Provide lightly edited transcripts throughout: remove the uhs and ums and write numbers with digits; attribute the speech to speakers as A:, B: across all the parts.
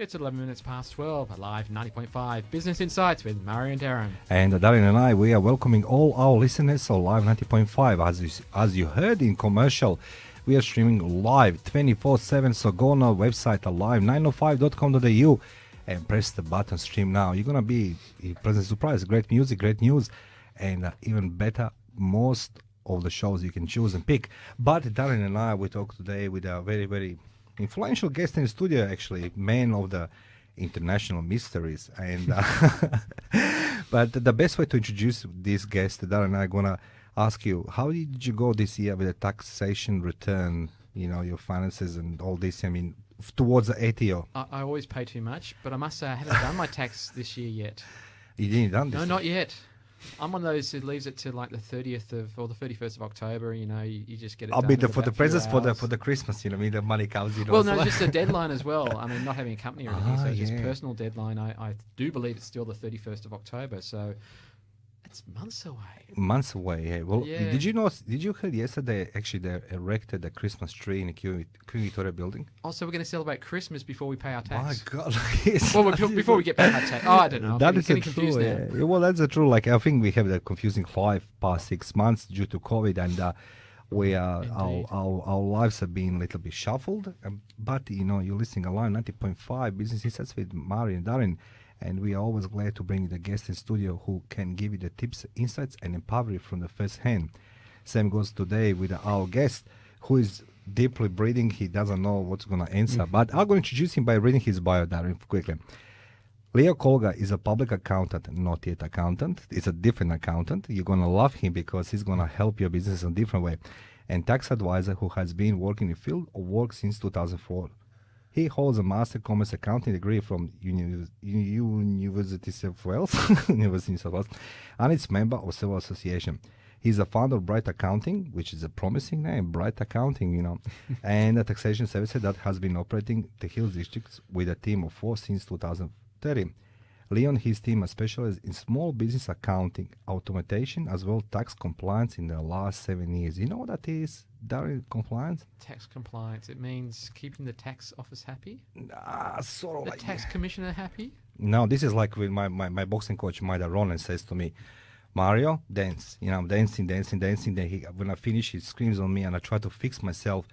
A: It's 11 minutes past 12, live 90.5 Business Insights with Mario and Darren.
B: And Darren and I, we are welcoming all our listeners on Live 90.5. As you heard in commercial, we are streaming live 24/7. So go on our website, live905.com.au, and press the button stream now. You're going to be a pleasant surprise. Great music, great news, and even better, most of the shows you can choose and pick. But Darren and I, we talk today with a very, very influential guest in the studio, actually, man of the international mysteries. And but the best way to introduce this guest, Darren and I are going to ask you, how did you go this year with the taxation return, your finances and all this, towards the ATO?
A: I always pay too much, but I must say I haven't done my tax this year yet.
B: You didn't done this?
A: No, not yet. I'm one of those who leaves it to like the 30th or the 31st of October. You just get it.
B: I'll
A: done
B: be
A: in
B: for the
A: about
B: presents
A: few hours.
B: for the Christmas. The money comes.
A: Well, no, just a deadline as well. I mean, not having a company or anything, so
B: yeah.
A: just personal deadline. I do believe it's still the 31st of October, so it's months away.
B: Months away, yeah. Well,
A: Yeah.
B: Did you hear yesterday, actually, they erected a Christmas tree in the Queen Victoria building?
A: Also, we're going to celebrate Christmas before we pay our tax.
B: My God. Yes.
A: Well, before we get paid our tax. Oh, I don't know.
B: That
A: I'm
B: is
A: getting
B: true.
A: confused now.
B: Yeah. Well, that's true. Like, I think we have that confusing 6 months due to COVID, and we are our lives have been a little bit shuffled. But you're listening online 90.5 Business Insights with Mari and Darren. And we are always glad to bring the guest in studio who can give you the tips, insights, and empower you from the first hand. Same goes today with our guest, who is deeply breathing. He doesn't know what's going to answer. But I'm going to introduce him by reading his bio, Darren, quickly. Leo Colgar is a public accountant, not yet accountant. It's a different accountant. You're going to love him because he's going to help your business in a different way. And tax advisor who has been working in the field of work since 2004. He holds a Master Commerce Accounting degree from University of Wales, University of Wales, and it's member of several associations. He's a founder of Bright Accounting, which is a promising name, Bright Accounting, and a taxation service that has been operating the Hills District with a team of 4 since 2013. Leo and his team are specialized in small business accounting, automation, as well as tax compliance in the last 7 years. You know what that is, Darren, compliance?
A: Tax compliance. It means keeping the tax office happy?
B: Sort of
A: The
B: like...
A: tax commissioner happy?
B: No, this is like with my boxing coach, Maida Ronan, says to me, Mario, dance. I'm dancing. Then when I finish, he screams on me, and I try to fix myself,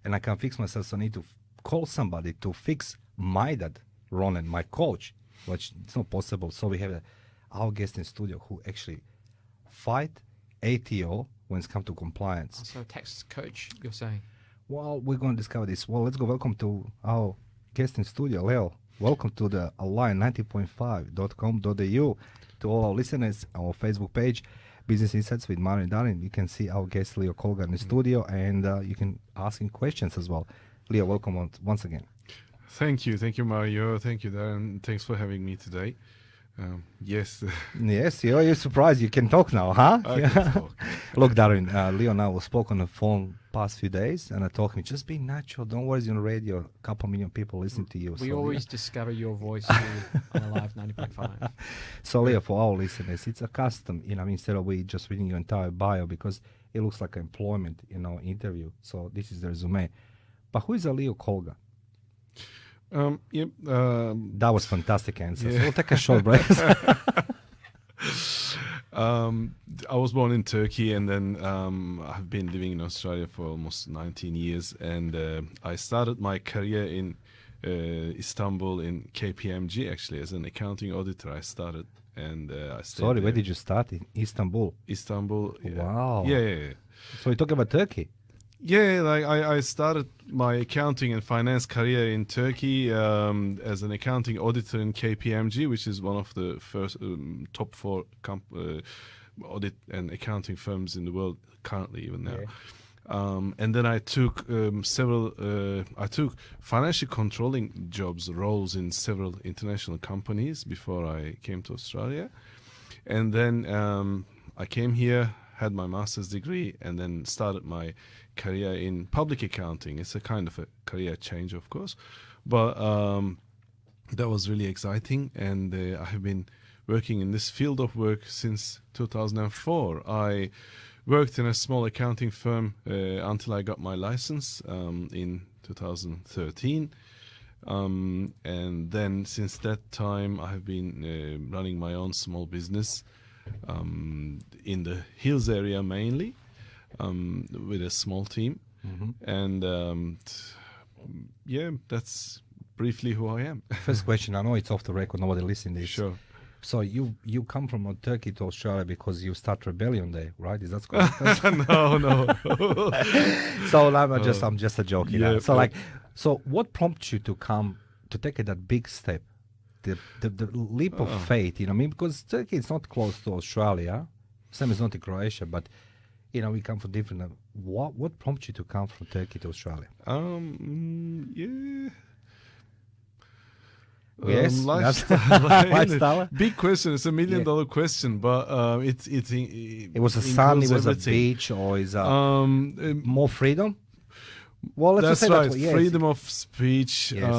B: and I can't fix myself, so I need to call somebody to fix my dad, Ronan, my coach, which it's not possible. So we have our guest in studio who actually fight ATO when it's come to compliance.
A: So tax coach, you're saying?
B: Well, we're going to discover this. Well, let's go welcome to our guest in studio, Leo. Welcome to the align90.5.com.au. To all our listeners, our Facebook page, Business Insights with Mario and Darren. You can see our guest, Leo Colgar, in the studio, and you can ask him questions as well. Leo, welcome once again.
C: Thank you, Mario. Thank you, Darren. Thanks for having me today. Yes.
B: Yes, you're surprised. You can talk now, huh?
C: I can talk.
B: Look, Darren, Leo and I spoke on the phone past few days, and I told him, just be natural. Don't worry, you're on radio. A couple million people listen to you.
A: We always discover your voice here on Live 90.5.
B: So, Leo, for our listeners, it's a custom, instead of we just reading your entire bio, because it looks like an employment, interview. So this is the resume. But who is a Leo Colgar? That was fantastic answer.
C: Yeah.
B: So we'll take a short break.
C: I was born in Turkey, and then I've been living in Australia for almost 19 years. And I started my career in Istanbul in KPMG, actually, as an accounting auditor. I started, and I stayed
B: Sorry,
C: there.
B: where did you start? In Istanbul.
C: Istanbul. Yeah.
B: Wow.
C: Yeah.
B: So you talk about Turkey.
C: Yeah, like I started my accounting and finance career in Turkey as an accounting auditor in KPMG, which is one of the first top 4 audit and accounting firms in the world currently, even now.
B: Yeah.
C: And then I took I took financial controlling roles in several international companies before I came to Australia. And then I came here, had my master's degree, and then started my career in public accounting. It's a kind of a career change, of course, but that was really exciting, and I have been working in this field of work since 2004. I worked in a small accounting firm until I got my license in 2013. And then since that time, I have been running my own small business in the hills area mainly, with a small team. And yeah, that's briefly who I am.
B: First question, I know it's off the record, nobody listening to this.
C: Sure.
B: So you come from Turkey to Australia because you start rebellion there, right? Is that correct?
C: No.
B: So I'm just a joke.
C: Yeah,
B: So what prompts you to come to take that big step, the leap of faith? You know what I mean? Because Turkey is not close to Australia, same as not in Croatia, but you know we come from different. What prompts you to come from Turkey to Australia?
C: Yeah.
B: Yes,
C: lifestyle. Big question. It's $1 million question, but
B: it was a sun. It was everything. A beach, or is more freedom? Well, let's
C: that's
B: say
C: right.
B: That, yes.
C: Freedom of speech,
B: Yes.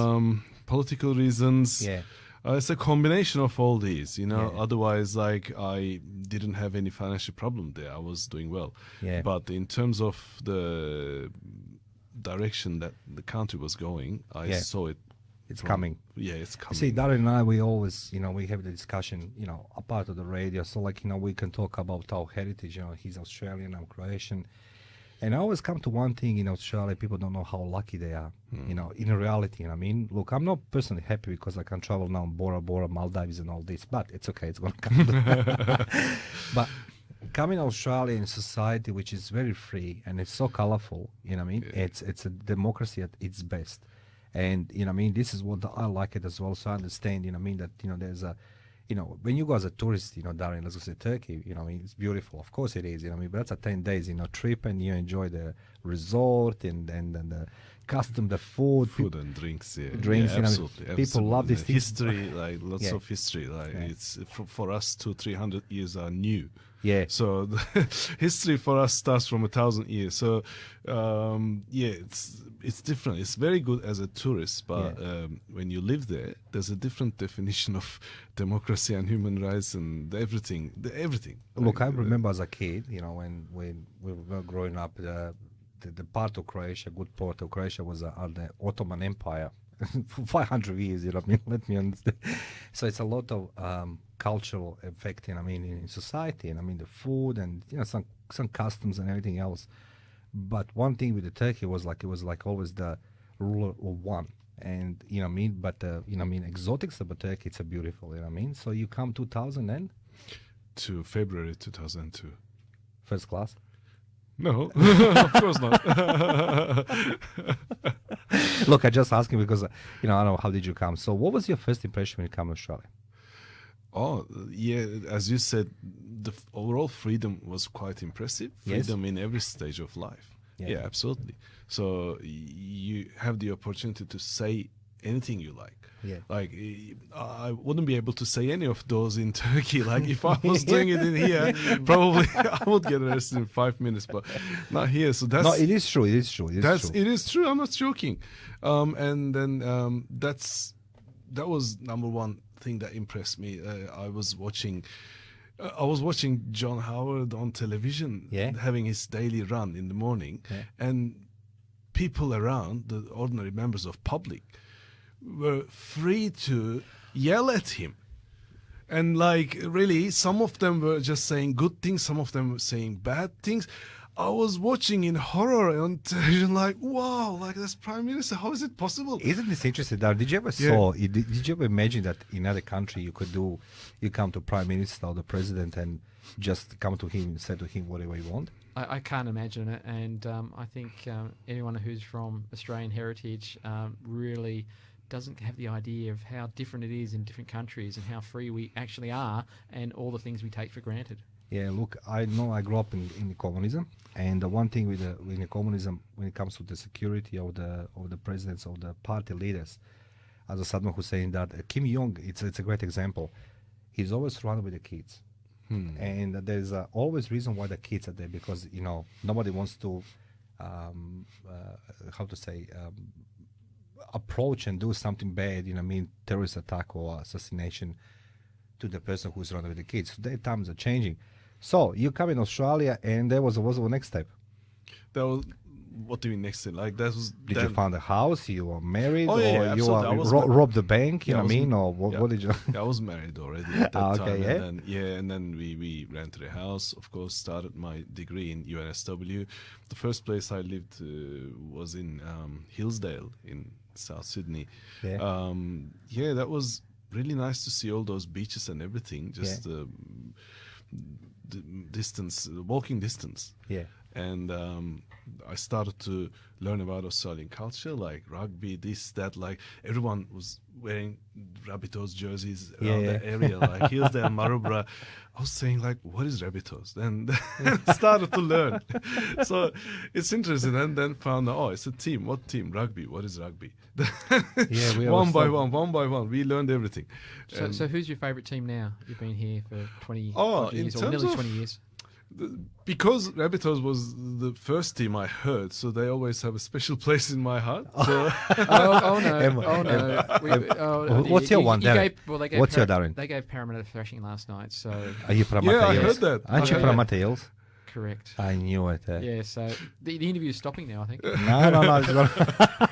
C: Political reasons.
B: Yeah.
C: It's a combination of all these, you know.
B: Yeah.
C: Otherwise, like, I didn't have any financial problem there. I was doing well.
B: Yeah.
C: But in terms of the direction that the country was going, I saw it.
B: It's coming.
C: Yeah, it's coming.
B: See, Darren and I, we always, you know, we have the discussion, you know, apart of the radio. So, like, you know, we can talk about our heritage. You know, he's Australian, I'm Croatian. And I always come to one thing in Australia, people don't know how lucky they are, you know, in reality. You know what I mean? Look, I'm not personally happy because I can travel now, Bora Bora, Maldives and all this, but it's okay, it's going to come. But coming to Australia in society, which is very free and it's so colorful, you know what I mean?
C: Yeah.
B: It's a democracy at its best. And, you know what I mean, this is what I like it as well. So I understand, you know what I mean, that, you know, there's a, you know, when you go as a tourist, you know, Darren, let's go say Turkey, you know, I mean, it's beautiful. Of course it is, you know what I mean, but that's a 10 days, you know, trip and you enjoy the resort and the custom, the food.
C: Food and drinks, yeah.
B: Drinks,
C: yeah,
B: you know,
C: absolutely.
B: people love this thing.
C: History, like lots of history. Like it's for us, 200-300 years are new.
B: Yeah.
C: So the history for us starts from 1,000 years. So yeah, it's different. It's very good as a tourist, but when you live there, there's a different definition of democracy and human rights and everything.
B: Look, I remember as a kid, you know, when we were growing up, the part of Croatia, good part of Croatia was the Ottoman Empire. For 500 years, you know what I mean? Let me understand. So it's a lot of cultural effect, you know what I mean, in society, and I mean the food and, you know, some customs and everything else. But one thing with the Turkey was like, it was like always the ruler of one. And, you know what I mean? But, you know what I mean, exotics about Turkey, it's a beautiful, you know what I mean? So you come 2000 and?
C: To February 2002.
B: First class?
C: No, of course not.
B: Look, I just asking because, you know, I don't know, how did you come? So what was your first impression when you come to Australia?
C: Oh, yeah, as you said, the overall freedom was quite impressive. Freedom in every stage of life. Yeah, absolutely. So you have the opportunity to say anything you like.
B: Yeah.
C: Like, I wouldn't be able to say any of those in Turkey. Like, if I was doing it in here, probably I would get arrested in 5 minutes, but not here. So that's...
B: No, it is true. It is true.
C: It is true. I'm not joking. And then that was number one thing that impressed me. I was watching John Howard on television, having his daily run in the morning, and people around, the ordinary members of public, were free to yell at him. And like, really, some of them were just saying good things, some of them were saying bad things. I was watching in horror on television, like, wow, like, that's Prime Minister, how is it possible?
B: Isn't this interesting, Dar? Did you ever did you ever imagine that in another country you come to Prime Minister or the President and just come to him and say to him whatever you want?
A: I can't imagine it, and I think anyone who's from Australian heritage really doesn't have the idea of how different it is in different countries and how free we actually are and all the things we take for granted. Yeah,
B: look, I know I grew up in communism, and the one thing with the communism, when it comes to the security of the presidents, of the party leaders, as Saddam Hussein, that Kim Jong, it's a great example. He's always surrounded with the kids. And there's always reason why the kids are there, because, you know, nobody wants to, approach and do something bad, you know what I mean, terrorist attack or assassination to the person who's surrounded with the kids. So their times are changing. So you come in Australia, and there was the next step.
C: That was what do you mean next thing? Like that was.
B: Did you find a house? You were married,
C: Oh,
B: or
C: yeah,
B: you
C: absolutely. I was
B: robbed the bank? You
C: Yeah,
B: know what I mean, or what?
C: yeah.
B: What did you?
C: I was married already at that
B: Okay,
C: time.
B: yeah.
C: And then we rented a house. Of course, started my degree in UNSW. The first place I lived was in Hillsdale in South Sydney.
B: Yeah.
C: Yeah, that was really nice to see all those beaches and everything. Just the distance, walking distance.
B: Yeah.
C: And I started to learn about Australian culture, like rugby, this, that. Like everyone was wearing Rabbitohs jerseys around the area, like Hillsdale, Marlborough. I was saying, like, what is Rabbitohs? Then started to learn. So it's interesting. And then found out, oh, it's a team. What team? Rugby. What is rugby?
B: Yeah, we
C: one by one. We learned everything.
A: So who's your favourite team now? You've been here for 20 years,
C: in
A: or nearly
C: terms
A: 20 years.
C: Because Rabbitohs was the first team I heard, so they always have a special place in my heart. So
B: What's your one, Darren? What's your Darren?
A: They gave Parramatta a thrashing last night, so...
B: Are you Parramatta
C: Yeah, I
B: Eels?
C: heard that.
B: Aren't you Parramatta Eels?
A: Correct.
B: I knew it.
A: Yeah, so the interview is stopping now, I think.
B: No. It's gonna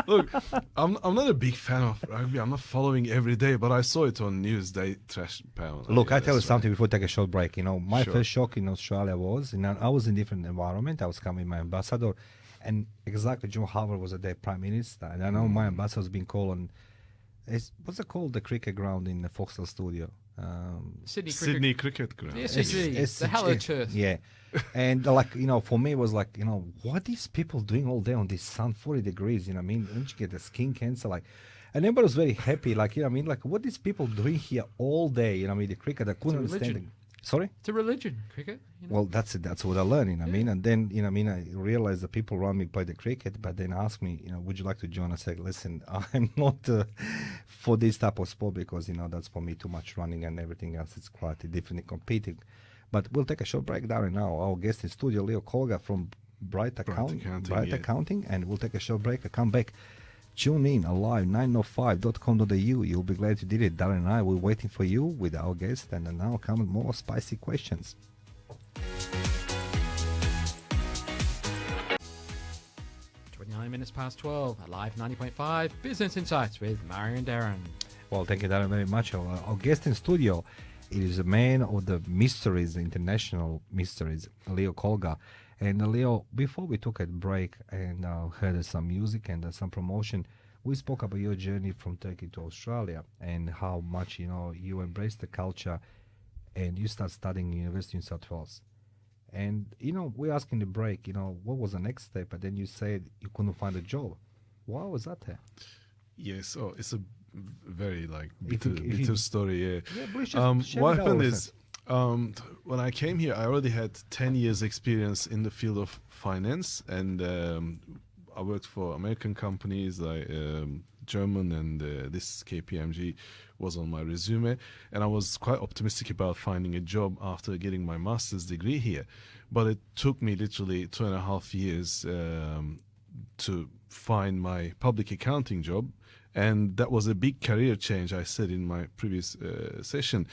C: Look, I'm not a big fan of rugby. I'm not following every day, but I saw it on news. They trashed Parramatta.
B: Look, I tell you
C: That's
B: something before we take a short break. You know, my
C: Sure.
B: first shock in Australia was, I was in different environment. I was coming with my ambassador, and exactly John Howard was the Prime Minister. And I know my ambassador's been called on, what's it called, the cricket ground in the Foxtel studio?
C: Sydney Cricket Ground.
A: Yes, it's the Hello Turf.
B: Yeah. And for me, it was like, what these people doing all day on this sun, 40 degrees, you know what I mean? Don't you get the skin cancer? Like, and everybody was very happy, like, you know what I mean? Like, what these people doing here all day, you know what I mean? The cricket, I couldn't understand it.
A: religion.
B: Sorry?
A: It's a religion, cricket. You know?
B: Well, that's it. That's what I learned, you know what I mean? And then, I realized that people around me play the cricket, but then asked me, would you like to join? I said, listen, I'm not for this type of sport because, that's for me too much running and everything else. It's quite different competing. But we'll take a short break, Darren, now. Our guest in studio, Leo Colgar from Bright Accounting, and we'll take a short break. I come back. Tune in alive 905.com.au. You'll be glad you did it. Darren and I will waiting for you with our guest, and now come with more spicy questions.
A: 29 minutes past 12, live 90.5 Business Insights with Mario and Darren.
B: Well, thank you, Darren, very much. Our guest in studio, it is a man of the mysteries, the international mysteries, Leo Colgar. And Leo, before we took a break and heard some music and some promotion, we spoke about your journey from Turkey to Australia and how much, you embraced the culture and you start studying University in South Wales. And, we asked in the break, what was the next step? And then you said you couldn't find a job. Why was that there?
C: Yes, it's a very
B: If you-
C: bitter story. Yeah.
B: Yeah, please just share
C: What
B: it out
C: happened
B: with
C: is when I came here, I already had 10 years experience in the field of finance, and I worked for American companies like German, and this KPMG was on my resume, and I was quite optimistic about finding a job after getting my master's degree here. But it took me literally 2.5 years to find my public accounting job, and that was a big career change, I said in my previous session,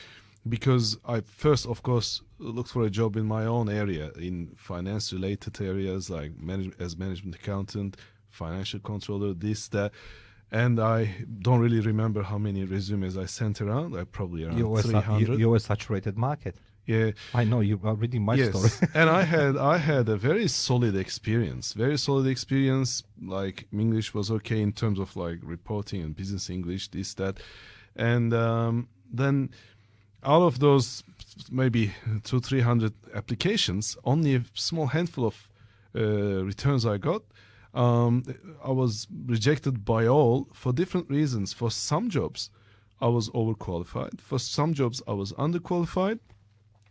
C: because I first, of course, looked for a job in my own area, in finance-related areas like as management accountant, financial controller, this, that. And I don't really remember how many resumes I sent around. I probably around 300.
B: You were a saturated market.
C: Yeah.
B: I know, you are reading my story.
C: And I had a very solid experience. Like English was okay in terms of like reporting and business English, this, that. And then out of those maybe 200-300 applications, only a small handful of returns I got. I was rejected by all for different reasons. For some jobs, I was overqualified. For some jobs, I was underqualified.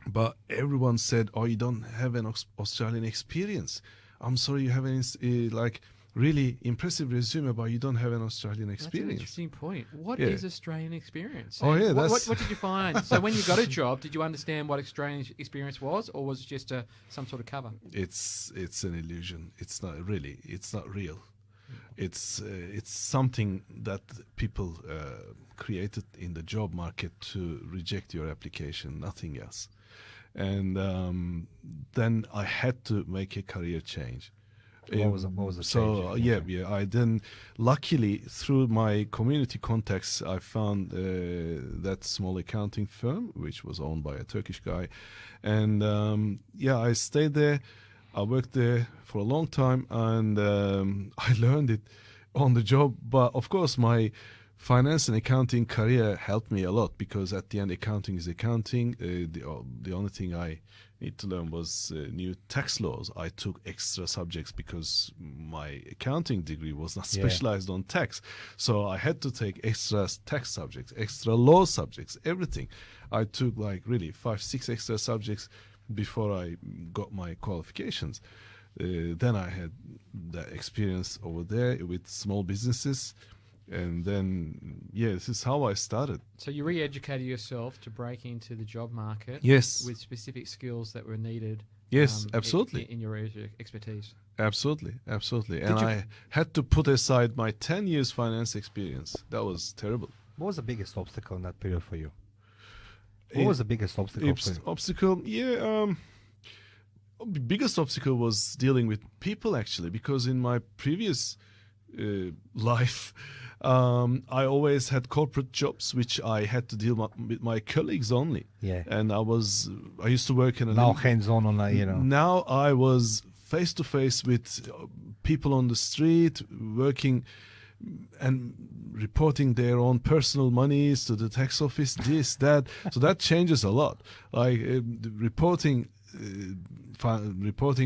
C: But everyone said, "Oh, you don't have an Australian experience. I'm sorry, you have an really impressive resume, but you don't have an Australian experience."
A: That's an interesting point. What is Australian experience?
C: Oh, yeah,
A: What did you find? So when you got a job, did you understand what Australian experience was, or was it just some sort of cover?
C: It's an illusion. It's not really. It's not real. It's something that people created in the job market to reject your application. Nothing else. And then I had to make a career change.
B: What was the
C: So
B: change?
C: yeah, I then luckily through my community contacts, I found that small accounting firm, which was owned by a Turkish guy, and I stayed there. I worked there for a long time, and I learned it on the job. But of course, my finance and accounting career helped me a lot, because at the end, accounting is accounting. The only thing I need to learn was new tax laws. I took extra subjects because my accounting degree was not specialized on tax. So I had to take extra tax subjects, extra law subjects, everything. I took like really 5-6 extra subjects before I got my qualifications. Then I had that experience over there with small businesses. And then, this is how I started.
A: So you re-educated yourself to break into the job market.
C: Yes.
A: With specific skills that were needed.
C: Yes, absolutely.
A: In your area of expertise.
C: Absolutely. And I had to put aside my 10 years finance experience. That was terrible.
B: What was the biggest obstacle in that period for you? What was the biggest obstacle for you?
C: Obstacle, the biggest obstacle was dealing with people, actually, because in my previous life, I always had corporate jobs, which I had to deal with my colleagues only.
B: Yeah.
C: And I used to work in
B: now hands-on on that,
C: Now I was face-to-face with people on the street, working and reporting their own personal monies to the tax office, this, that. So that changes a lot. Like reporting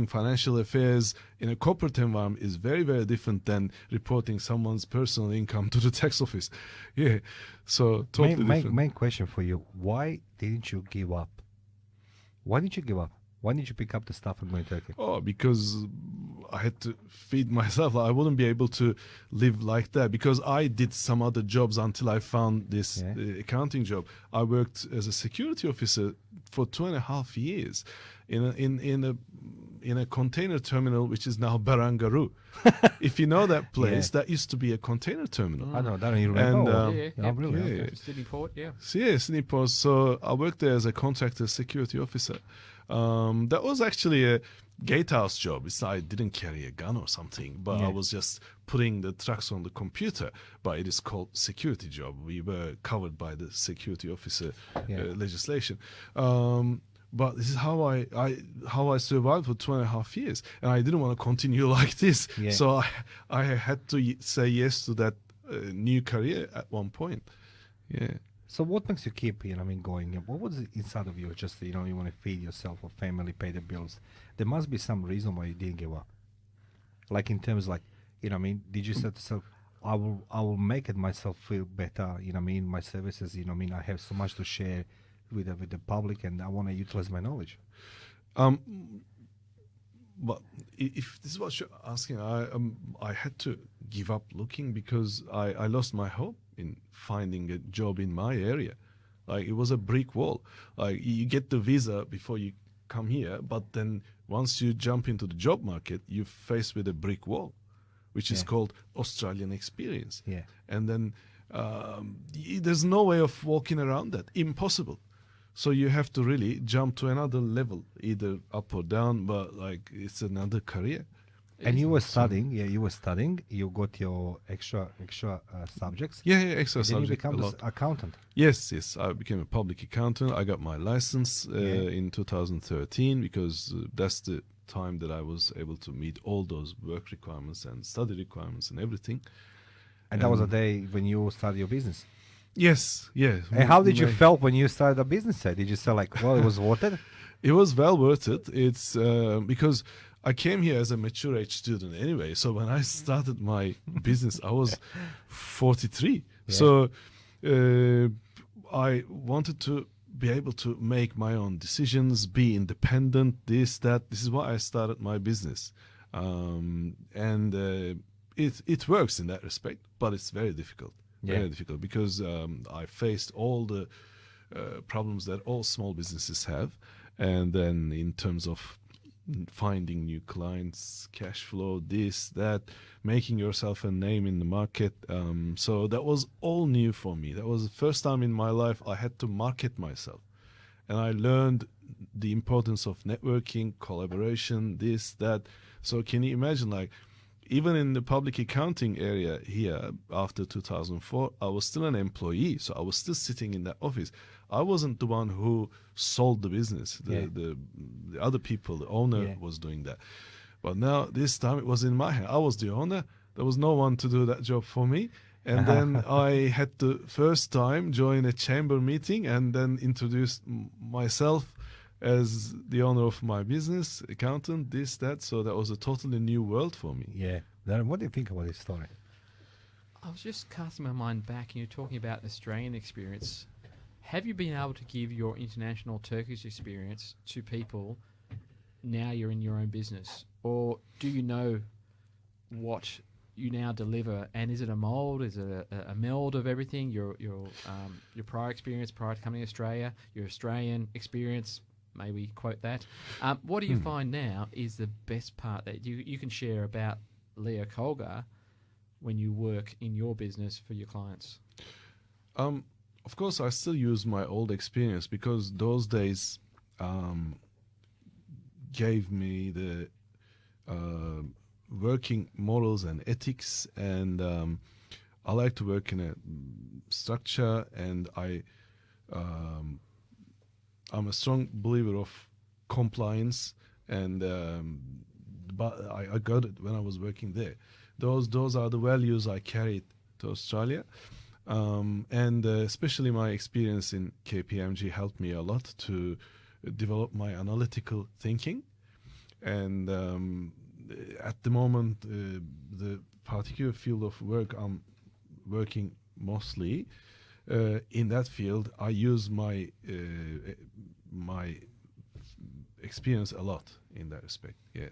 C: financial affairs in a corporate environment is very, very different than reporting someone's personal income to the tax office. Yeah, so totally different.
B: Main question for you: why didn't you give up? Why did you give up? Why didn't you pick up the stuff and go to Turkey?
C: Oh, because I had to feed myself. I wouldn't be able to live like that, because I did some other jobs until I found this accounting job. I worked as a security officer for 2.5 years in a container terminal, which is now Barangaroo. If you know that place, that used to be a container terminal.
B: I know that. You remember?
A: And Sydney Port,
C: Sydney Port. So I worked there as a contractor security officer. That was actually a gatehouse job. I didn't carry a gun or something, but I was just putting the trucks on the computer. But it is called security job. We were covered by the security officer legislation. But this is how I survived for 2.5 years, and I didn't want to continue like this. So I had to say yes to that new career at one point. Yeah.
B: So what makes you keep, going? What was inside of you? Just, you want to feed yourself or family, pay the bills. There must be some reason why you didn't give up. Like in terms did you say to yourself, I will make it myself feel better, my services, I have so much to share with the public, and I want to utilize my knowledge.
C: But if this is what you're asking, I had to give up looking, because I lost my hope in finding a job in my area. Like, it was a brick wall. Like, you get the visa before you come here, but then once you jump into the job market, you're faced with a brick wall, which is called Australian experience.
B: Yeah.
C: And then there's no way of walking around that. Impossible. So you have to really jump to another level, either up or down, but like, it's another career.
B: And you were studying, you got your extra subjects.
C: Extra subjects.
B: Then you become an accountant.
C: Yes, I became a public accountant. I got my license in 2013, because that's the time that I was able to meet all those work requirements and study requirements and everything.
B: And that was the day when you started your business?
C: Yes.
B: And how did you feel when you started a business? Did you say like, well, it was worth it?
C: It was well worth it. It's because I came here as a mature age student anyway. So when I started my business, I was 43. Yeah. So I wanted to be able to make my own decisions, be independent, this, that. This is why I started my business. And it works in that respect, but it's very difficult. Very difficult, because I faced all the problems that all small businesses have. And then in terms of finding new clients, cash flow, this, that, making yourself a name in the market. So that was all new for me. That was the first time in my life I had to market myself. and I learned the importance of networking, collaboration, this, that. So can you imagine, like, even in the public accounting area here after 2004, I was still an employee. So I was still sitting in that office. I wasn't the one who sold the business. The other people, the owner was doing that. But now this time it was in my hand. I was the owner. There was no one to do that job for me. And then I had to first time join a chamber meeting and then introduce myself as the owner of my business, accountant, this, that. So that was a totally new world for me.
B: Yeah. Darren, what do you think about this story?
A: I was just casting my mind back, and you're talking about an Australian experience. Have you been able to give your international Turkish experience to people now you're in your own business? Or do you know what you now deliver, and is it a mold? Is it a meld of everything? Your prior experience prior to coming to Australia, your Australian experience, maybe quote that. What do you find now is the best part that you can share about Leo Colgar when you work in your business for your clients?
C: Of course, I still use my old experience because those days gave me the working morals and ethics, and I like to work in a structure, and I'm a strong believer of compliance, and but I got it when I was working there. Those are the values I carried to Australia, and especially my experience in KPMG helped me a lot to develop my analytical thinking. And at the moment, the particular field of work I'm working mostly in that field, I use my my experience a lot in that respect. Yeah.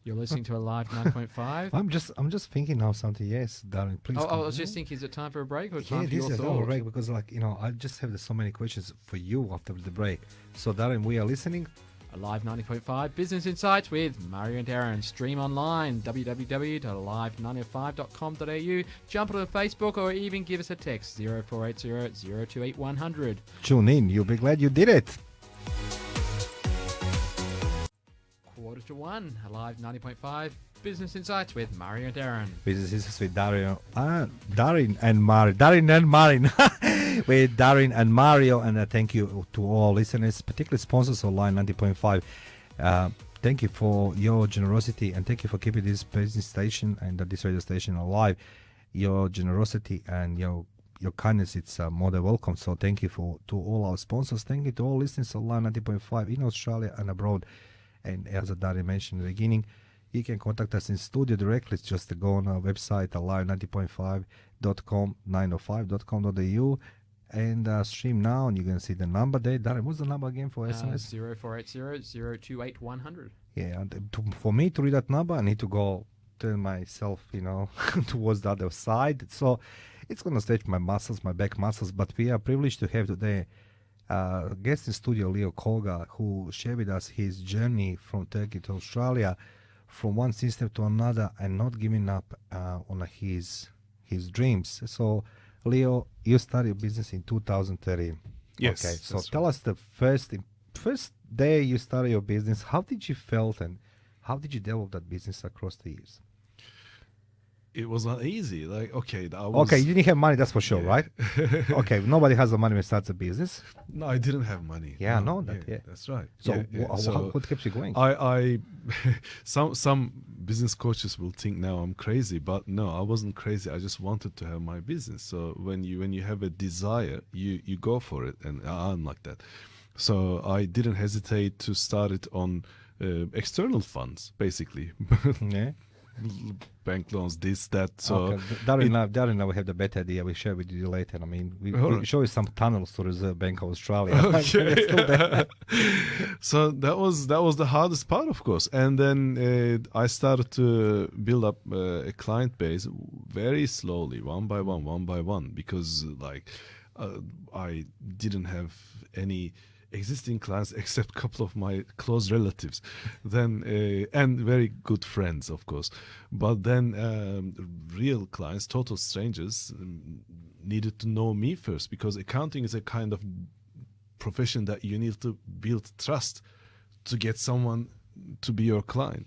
A: You're listening to a live 9.5.
B: I'm just thinking now something. Yes, Darren, please.
A: I was just thinking, is it time for a break or time for
B: this
A: your
B: is a
A: thoughts?
B: break because, like, I just have so many questions for you after the break. So, Darren, we are listening.
A: A live 90.5 Business Insights with Mario and Darren. Stream online, www.live905.com.au. Jump onto Facebook or even give us a text, 0480 028 100.
B: Tune in. You'll be glad you did it.
A: 1:45, a live 90.5 Business Insights with Mario and Darren.
B: Business Insights with Darin and Marin. With Darin and Mario, and thank you to all listeners, particularly sponsors of Line 90.5. Thank you for your generosity, and thank you for keeping this business station and this radio station alive. Your generosity and your kindness, it's more than welcome. So thank you to all our sponsors. Thank you to all listeners of Line 90.5 in Australia and abroad. And as Darin mentioned in the beginning, you can contact us in studio directly. It's just to go on our website, alive90.5.com, 905.com.au, and stream now, and you're going to see the number there. Darren, what's the number again for SMS?
A: 0480 028 100.
B: Yeah, and for me to read that number, I need to go turn myself, towards the other side. So it's going to stretch my muscles, my back muscles. But we are privileged to have today guest in studio, Leo Colgar, who shared with us his journey from Turkey to Australia, from one system to another, and not giving up on his dreams. So, Leo, you started business in 2013.
C: Yes.
B: Okay. So tell us the first day you started your business. How did you felt, and how did you develop that business across the years?
C: It was not easy. Like, okay,
B: okay, you didn't have money, that's for sure, right? Okay, nobody has the money when it starts a business.
C: No, I didn't have money.
B: Yeah, no, that.
C: That's right.
B: So, what kept you going?
C: I some business coaches will think now I'm crazy, but no, I wasn't crazy. I just wanted to have my business. So when you have a desire, you go for it, and I'm like that. So I didn't hesitate to start it on external funds, basically.
B: Yeah.
C: Bank loans, this, that. So
B: okay. Darren and I will have the better idea. We'll share with you later. I mean, we'll show you some tunnels to Reserve Bank of Australia.
C: Okay. So that was the hardest part, of course. And then I started to build up a client base very slowly, one by one, because I didn't have any existing clients except a couple of my close relatives, then and very good friends, of course. But then real clients, total strangers, needed to know me first, because accounting is a kind of profession that you need to build trust to get someone to be your client.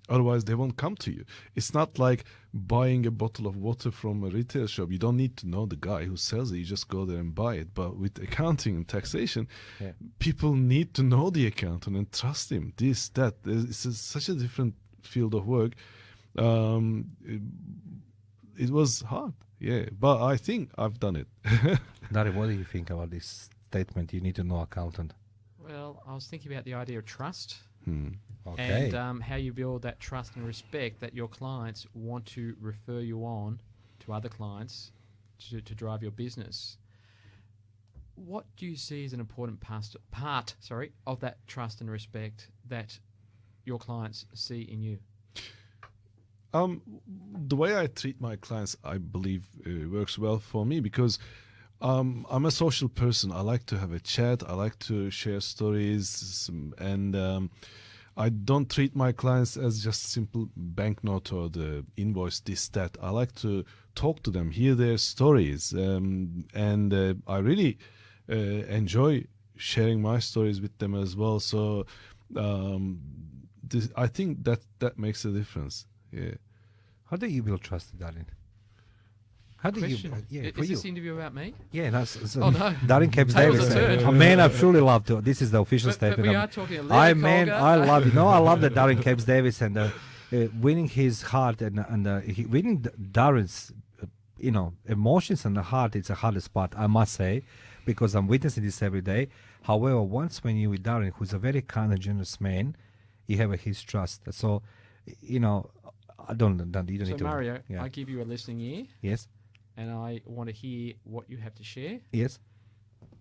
C: Otherwise, they won't come to you. It's not like buying a bottle of water from a retail shop. You don't need to know the guy who sells it. You just go there and buy it. But with accounting and taxation, people need to know the accountant and trust him. This, that. It's such a different field of work. It was hard, yeah. But I think I've done it.
B: Dari, what do you think about this statement? You need to know accountant.
A: Well, I was thinking about the idea of trust.
B: Okay.
A: And how you build that trust and respect that your clients want to refer you on to other clients to drive your business. What do you see as an important part of that trust and respect that your clients see in you?
C: The way I treat my clients, I believe, works well for me because I'm a social person. I like to have a chat. I like to share stories, and I don't treat my clients as just simple banknote or the invoice, this, that. I like to talk to them, hear their stories, and I really enjoy sharing my stories with them as well. So I think that makes a difference. Yeah.
B: How do you build trust, Darren? How do
A: Question.
B: you?
A: Is this interview about me?
B: Yeah, that's
A: Oh, no.
B: Darren Capes
A: Tables
B: Davis.
A: are turned.
B: A man I truly love to. This is the official
A: But
B: statement.
A: we are talking to Leo
B: I
A: Colgar.
B: love it. No, I love that Darren Capes Davis and winning his heart and winning Darren's emotions and the heart. It's the hardest part, I must say, because I'm witnessing this every day. However, once when you're with Darren, who's a very kind and generous man, you have his trust. So, I don't. You don't need to.
A: Mario,
B: Yeah.
A: I give you a listening ear.
B: Yes.
A: And I want to hear what you have to share.
B: Yes.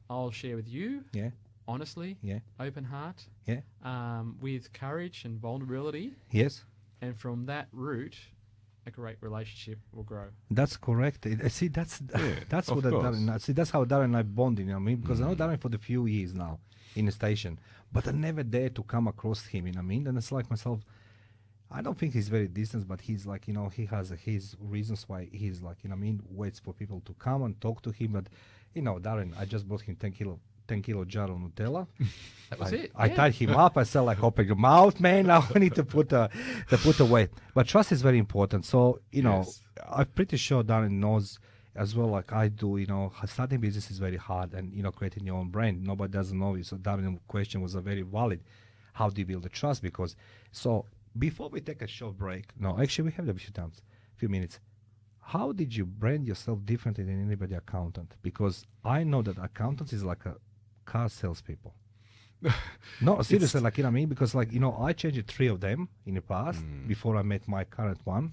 A: I'll share with you.
B: Yeah.
A: Honestly.
B: Yeah.
A: Open heart.
B: Yeah.
A: With courage and vulnerability.
B: Yes.
A: And from that route, a great relationship will grow.
B: That's correct. See, that's what Darren. See, that's how Darren and I bonding. You know what I mean? Because I know Darren for the few years now in the station, but I never dared to come across him. You know what I mean? And it's like myself. I don't think he's very distant, but he's like, he has his reasons why he's like, waits for people to come and talk to him. But, Darren, I just bought him 10 kilo jar of Nutella.
A: That was it.
B: I tied him up. I said, like, open your mouth, man. Now I need to put away. But trust is very important. So,
C: Yes.
B: I'm pretty sure Darren knows as well, like I do, starting business is very hard and, creating your own brand. Nobody doesn't know you. So Darren's question was a very valid. How do you build the trust? Before we take a short break, no, actually we have a few minutes. How did you brand yourself differently than anybody accountant? Because I know that accountants is like a car salespeople. No, seriously, like, because like, I changed 3 of them in the past before I met my current one.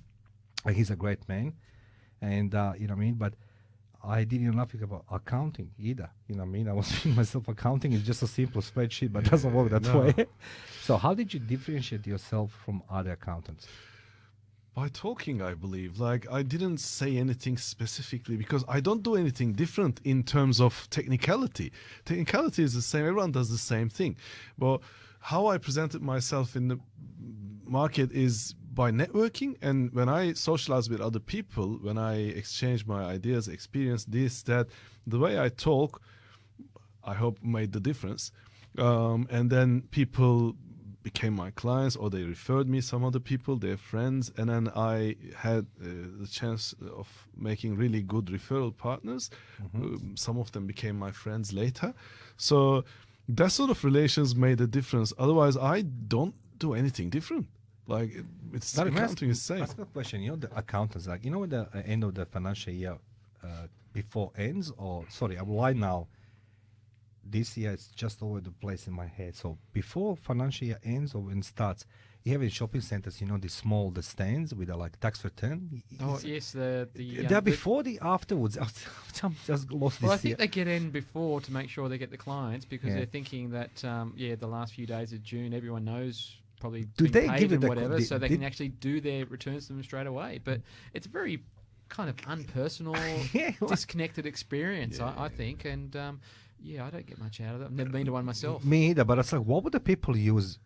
B: And he's a great man. And, but I didn't know nothing about accounting either. I was thinking myself, accounting is just a simple spreadsheet, but doesn't work that way. So how did you differentiate yourself from other accountants?
C: By talking, I believe. Like, I didn't say anything specifically because I don't do anything different in terms of technicality. Technicality is the same. Everyone does the same thing. But how I presented myself in the market is by networking, and when I socialize with other people, when I exchange my ideas, experience, this, that, the way I talk, I hope made the difference. And then people became my clients, or they referred me some other people, their friends, and then I had the chance of making really good referral partners. Some of them became my friends later. So that sort of relations made a difference. Otherwise, I don't do anything different. Like, it's accounting is the same.
B: Ask a question. The accountants, like, when the end of the financial year before ends, I'm lying now. This year it's just all over the place in my head. So before financial year ends or when it starts, you have in shopping centers, the stands with the like tax return.
A: Oh yes,
B: they're before the afterwards. I'm just lost
A: Well,
B: this
A: I think
B: year.
A: they get in before to make sure they get the clients because they're thinking that the last few days of June everyone knows probably
B: Do
A: been
B: they
A: paid
B: give it
A: and
B: the-
A: whatever,
B: the-
A: so they
B: did-
A: can actually do their returns to them straight away. But it's a very kind of unpersonal,
B: Yeah, well-
A: disconnected experience, I think. And Yeah, I don't get much out of it. I've never been to one myself.
B: Me either, but it's like, what would the people use,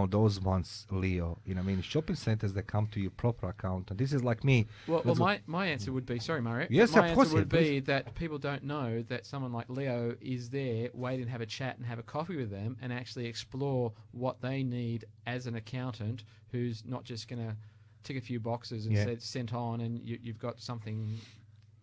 B: those ones, Leo? Shopping centers that come to your proper account. And this is like me.
A: Well, my answer would be, sorry, Mario.
B: Yes,
A: my
B: of course,
A: answer would
B: yeah,
A: be that people don't know that someone like Leo is there waiting to have a chat and have a coffee with them and actually explore what they need as an accountant who's not just going to tick a few boxes and said sent on and you've got something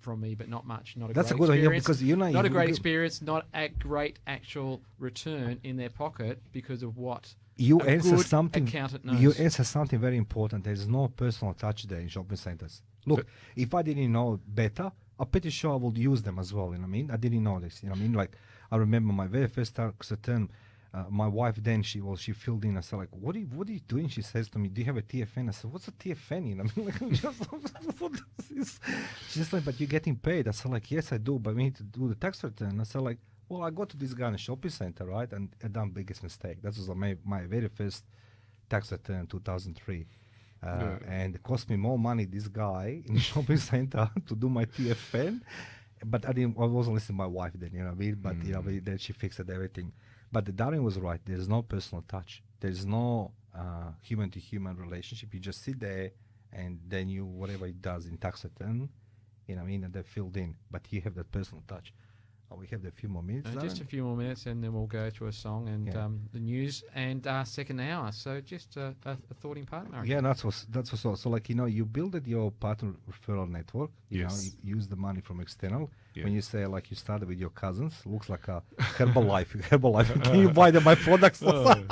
A: from me, but not much. Not a
B: That's a
A: great
B: good idea
A: experience.
B: because
A: Not a great experience, not a great actual return in their pocket because of what
B: you
A: a
B: answer
A: good
B: something.
A: accountant knows.
B: You answer something very important. There's no personal touch there in shopping centers. Look, if I didn't know better, I'm pretty sure I would use them as well. I didn't know this. Like I remember my very first tax return. My wife then she filled in. I said like, what are you doing? She says to me, do you have a TFN? I said, what's a TFN? What is this? She's like, but you're getting paid. I said like, yes I do, but we need to do the tax return. I said like, well, I go to this guy in a shopping center, right? And I done biggest mistake. That was my very first tax return, 2003. And it cost me more money, this guy in the shopping center, to do my TFN. But I wasn't listening to my wife then, But then she fixed everything. But Darren was right. There's no personal touch. There's no human-to-human relationship. You just sit there, and then whatever it does in tax return, and they're filled in. But you have that personal touch. We have a few more minutes.
A: Just a few more minutes, and then we'll go to a song and the news and our second hour. So just a thought in partner.
B: Yeah, that's what's all. So like you build your partner referral network. You use the money from external. Yeah. When you say like you started with your cousins, looks like a Herbalife. Can you buy my products?
C: I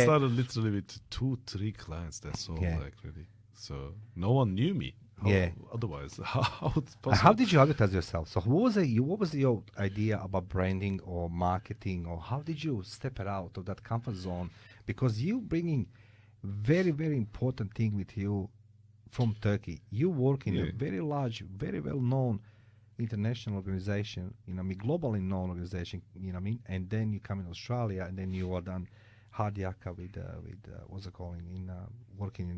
C: started literally with 2-3 clients. That's all really. So no one knew me. Otherwise, how it's possible?
B: How did you advertise yourself? So what was your idea about branding or marketing, or how did you step it out of that comfort zone? Because you bringing very, very important thing with you from Turkey. You work in a very large, very well-known international organization, globally known organization, and then you come in Australia, and then you are done hard yakka with what's it called, working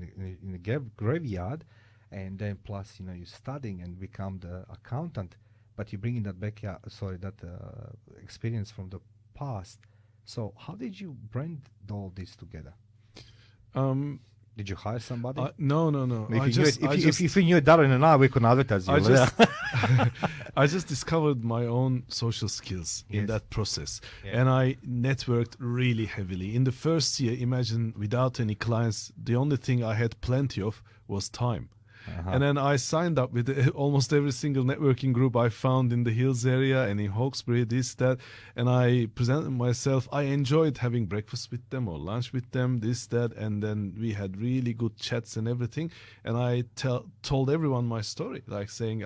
B: in the graveyard. And then plus, you're studying and become the accountant, but you're bringing that back, experience from the past. So how did you brand all this together? Did you hire somebody?
C: No.
B: If you knew Darren and I, we could advertise you.
C: I just discovered my own social skills in that process. And I networked really heavily. In the first year, imagine without any clients, the only thing I had plenty of was time. And then I signed up with almost every single networking group I found in the Hills area and in Hawkesbury, this, that. And I presented myself. I enjoyed having breakfast with them or lunch with them, this, that. And then we had really good chats and everything. And I told everyone my story, like saying,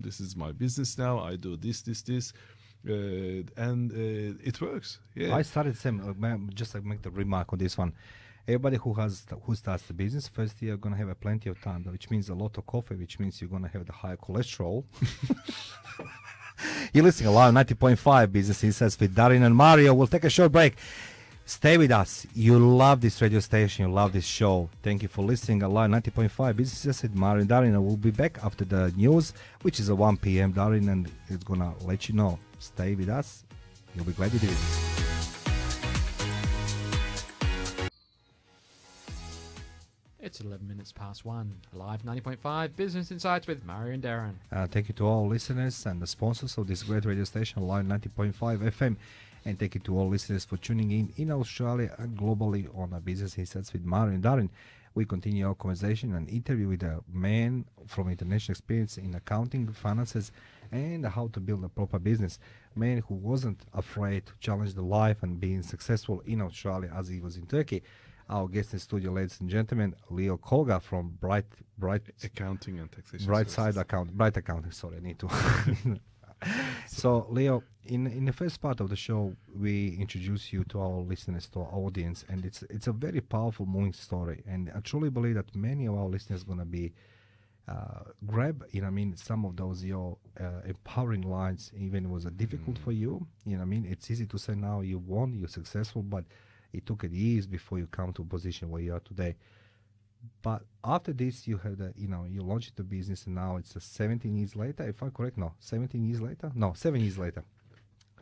C: this is my business now. I do this. And it works. Yeah.
B: I started same, just like make the remark on this one. Everybody who starts the business, first year, going to have plenty of time, which means a lot of coffee, which means you're going to have the higher cholesterol. You're listening live 90.5 Business Insights with Darren and Mario. We'll take a short break. Stay with us. You love this radio station. You love this show. Thank you for listening live 90.5 Business Insights with Mario and Darren. We'll be back after the news, which is at 1 p.m. Darren, and it's going to let you know. Stay with us. You'll be glad you did it.
A: It's 11 minutes past 1. Live 90.5 Business Insights with Mario and Darren.
B: Thank you to all listeners and the sponsors of this great radio station, Live 90.5 FM. And thank you to all listeners for tuning in Australia and globally on Business Insights with Mario and Darren. We continue our conversation and interview with a man from international experience in accounting, finances, and how to build a proper business. Man who wasn't afraid to challenge the life and being successful in Australia as he was in Turkey. Our guest in studio, ladies and gentlemen, Leo Colgar from Bright
C: Accounting and Taxation
B: Services. Bright Accounting. Sorry, I need to. So, Leo, in the first part of the show, we introduce you to our listeners, to our audience, and it's a very powerful, moving story. And I truly believe that many of our listeners are going to be grab, some of those your empowering lines. Even was difficult for you. It's easy to say now you won, you're successful, but it took years before you come to a position where you are today. But after this, you have you launched the business, and now it's 17 years later, if I'm correct. No, 17 years later. No, 7 years later.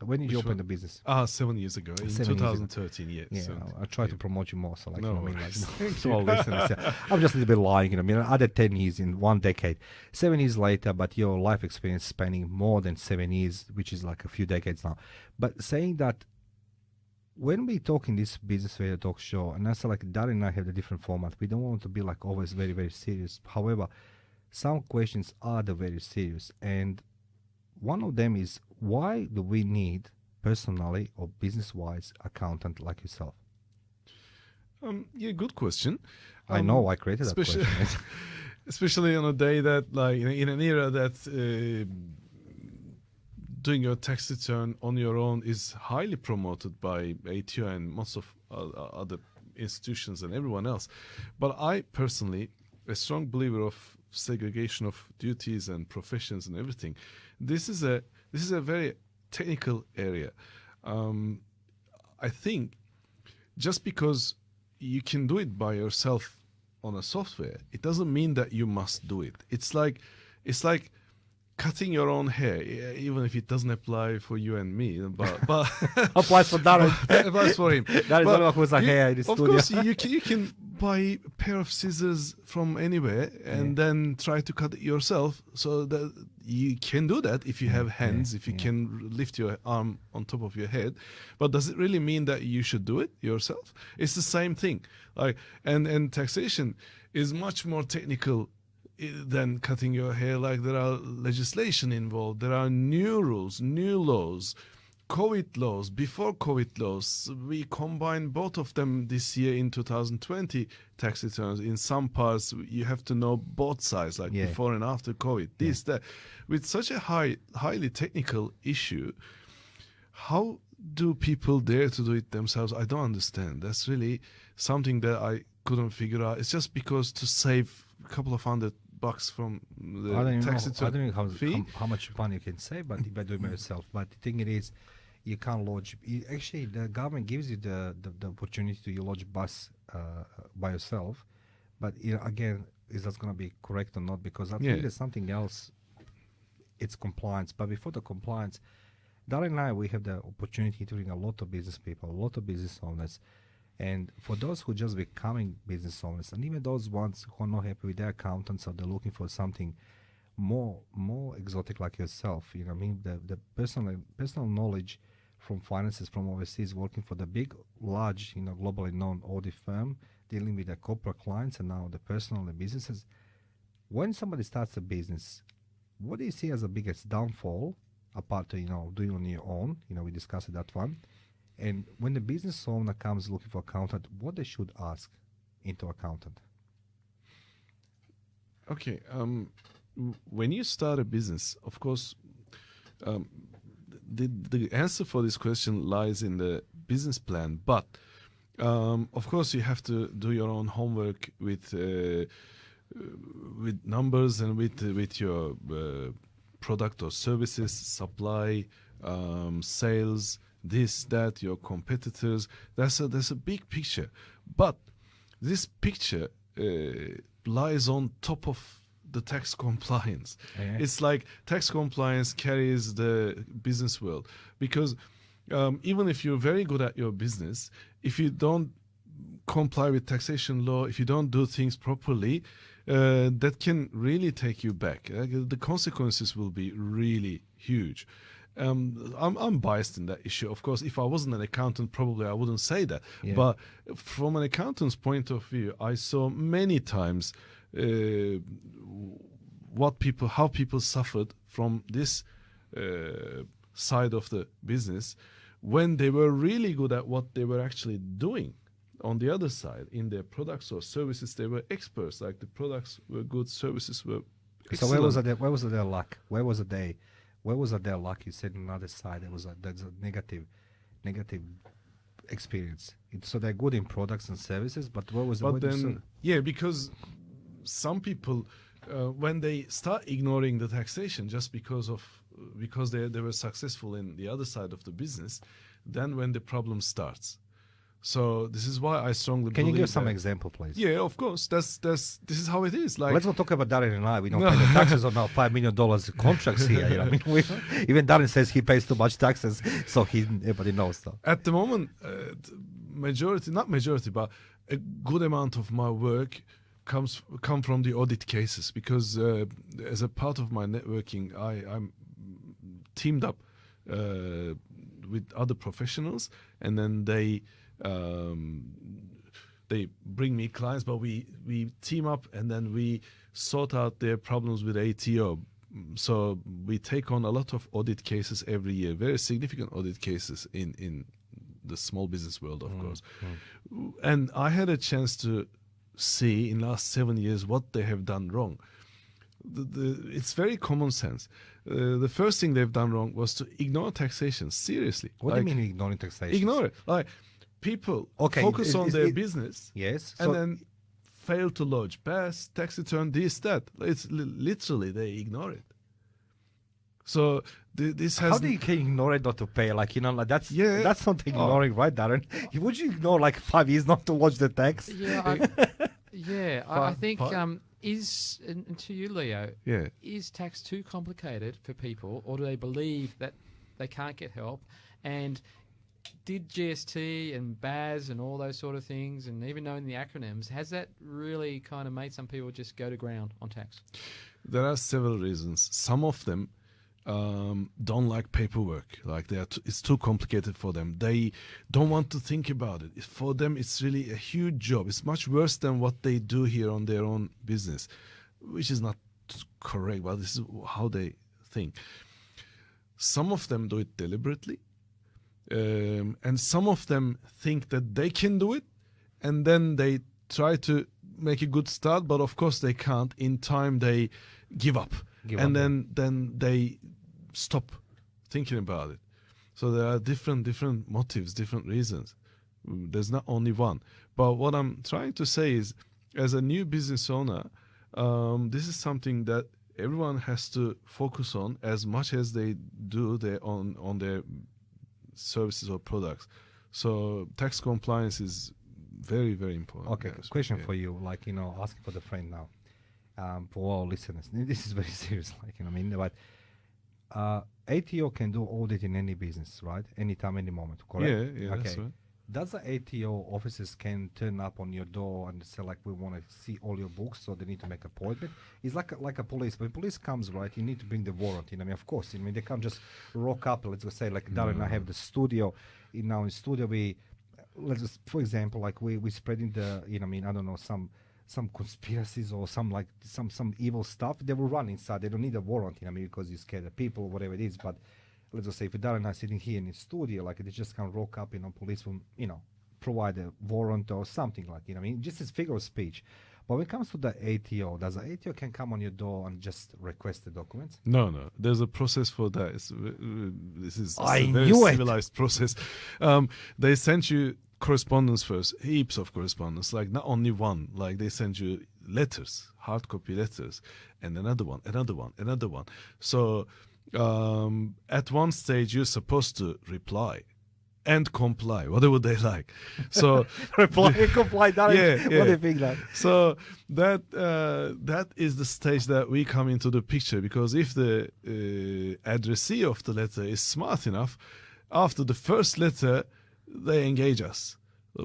B: When did you
C: Which
B: open
C: one?
B: the business?
C: 7 years ago, in
B: 7 years ago.
C: 2013, yes.
B: Yeah,
C: So,
B: I'll try to promote you more. So, like,
C: No
B: you know what I mean,
C: worries.
B: like,
C: Thank
B: to
C: you.
B: all listeners. Yeah. I'm just a little bit lying, you know. I mean, I did 10 years in 1 decade. 7 years later, but your life experience spanning more than 7 years, which is like a few decades now. But saying that, when we talk in this Business Radio Talk show, and that's like Darren and I have a different format. We don't want to be like always very, very serious. However, some questions are the very serious, and one of them is, why do we need personally or business-wise accountant like yourself?
C: Yeah, good question.
B: I know I created that
C: especially-
B: question.
C: Especially on a day that, like, in an era that doing your tax return on your own is highly promoted by ATO and most of other institutions and everyone else. But I personally, a strong believer of segregation of duties and professions and everything. This is a very technical area. I think just because you can do it by yourself on a software, it doesn't mean that you must do it. It's like cutting your own hair, even if it doesn't apply for you and me, but
B: Applies for Darren.
C: that applies for him.
B: That is
C: But
B: one who's a hair in the
C: of
B: studio.
C: course, you can buy a pair of scissors from anywhere and then try to cut it yourself. So that you can do that if you have hands, if you can lift your arm on top of your head. But does it really mean that you should do it yourself? It's the same thing. Like and taxation is much more technical than cutting your hair. Like, there are legislation involved, there are new rules, new laws, COVID laws, before COVID laws. We combined both of them this year in 2020 tax returns. In some parts, you have to know both sides, like before and after COVID, this, that. With such a highly technical issue, how do people dare to do it themselves? I don't understand. That's really something that I couldn't figure out. It's just because to save a couple of $100 from the tax return
B: I don't know
C: fee.
B: how much money you can save, but by doing it yourself. But the thing it is, you can't lodge. Actually, the government gives you the opportunity to lodge bus by yourself. But again, is that going to be correct or not? Because I think there's something else. It's compliance. But before the compliance, Darren and I, we have the opportunity to bring a lot of business people, a lot of business owners. And for those who just becoming business owners, and even those ones who are not happy with their accountants, or they're looking for something more exotic like yourself, you know what I mean? The personal knowledge from finances from overseas, working for the big, large, globally known audit firm, dealing with the corporate clients, and now the personal and businesses. When somebody starts a business, what do you see as the biggest downfall, apart to doing on your own? We discussed that one. And when the business owner comes looking for accountant, what they should ask into accountant?
C: Okay. When you start a business, of course, the answer for this question lies in the business plan. But of course, you have to do your own homework with numbers and with your product or services, supply, sales, this, that, your competitors. That's a big picture. But this picture lies on top of the tax compliance.
B: Yeah.
C: It's like tax compliance carries the business world, because even if you're very good at your business, if you don't comply with taxation law, if you don't do things properly, that can really take you back. The consequences will be really huge. I'm biased in that issue. Of course, if I wasn't an accountant, probably I wouldn't say that.
B: Yeah.
C: But from an accountant's point of view, I saw many times how people suffered from this side of the business when they were really good at what they were actually doing. On the other side, in their products or services, they were experts. Like, the products were good, services were excellent.
B: So where was their luck? Where was their luck? You said on the other side there's a negative experience. So they're good in products and services, but what was
C: But then, because some people, when they start ignoring the taxation just because they were successful in the other side of the business, then when the problem starts. So this is why I strongly
B: Can
C: believe
B: you give some
C: that-
B: example, please?
C: Yeah, of course. This is how it is. Like
B: Let's not talk about Darren and I. We don't pay the taxes on our $5 million contracts here. You know, I mean, even Darren says he pays too much taxes, so everybody knows that.
C: at the moment, not majority, but a good amount of my work come from the audit cases, because as a part of my networking, I'm teamed up with other professionals, and then they bring me clients, but we team up and then we sort out their problems with ATO. So we take on a lot of audit cases every year, very significant audit cases in the small business world, of course. And I had a chance to see in last 7 years what they have done wrong. It's very common sense. The first thing they've done wrong was to ignore taxation. Seriously.
B: What do you mean ignoring taxation?
C: Ignore it. Like, people focus on their business,
B: yes,
C: and then fail to lodge BAS, tax return, this, that. It's literally they ignore it. So this has.
B: How do you can ignore it not to pay? Like, you know, like that's not ignoring, right, Darren? Would you ignore like 5 years not to lodge the tax?
A: Yeah, I think and to you, Leo, is tax too complicated for people, or do they believe that they can't get help? And did GST and BAS and all those sort of things, and even knowing the acronyms, has that really kind of made some people just go to ground on tax?
C: There are several reasons. Some of them don't like paperwork. Like it's too complicated for them. They don't want to think about it. For them, it's really a huge job. It's much worse than what they do here on their own business, which is not correct, but this is how they think. Some of them do it deliberately. And some of them think that they can do it, and then they try to make a good start, but of course they can't. In time, they give up, then they stop thinking about it. So there are different motives, different reasons. There's not only one. But what I'm trying to say is, as a new business owner, this is something that everyone has to focus on as much as they do on their services or products. So tax compliance is very, very important.
B: Okay, question for you, like, you know, asking for the friend now, for all listeners. This is very serious, like, you know what I mean? But ATO can do audit in any business, right? Anytime, any moment, correct?
C: Yeah,
B: okay.
C: That's right.
B: Does the ATO officers can turn up on your door and say, like, we want to see all your books, so they need to make appointment? It's like a police. When police comes, right, you need to bring the warrant in. I mean, of course, I mean, they can't just rock up. Let's just say, like, Darren and I have the studio. In studio, let's just, for example, like, we spreading the, you know, I mean, I don't know, some conspiracies or some evil stuff. They will run inside. They don't need a warrant, you know, I mean, because you scare the people or whatever it is. But let's just say if Darren and I sitting here in the studio, like, they just can't rock up, you know, police will, you know, provide a warrant or something, like, you know, I mean, just as figure of speech. But when it comes to the ATO, does the ATO can come on your door and just request the documents?
C: No. There's a process for that. This is a very
B: knew it.
C: civilized process. They send you correspondence first, heaps of correspondence, like not only one. Like they send you letters, hard copy letters, and another one. So at one stage, you're supposed to reply and comply, whatever they like. So
B: Reply and comply, Darren.
C: Yeah.
B: What do you think that?
C: So that is the stage that we come into the picture, because if the addressee of the letter is smart enough, after the first letter, they engage us.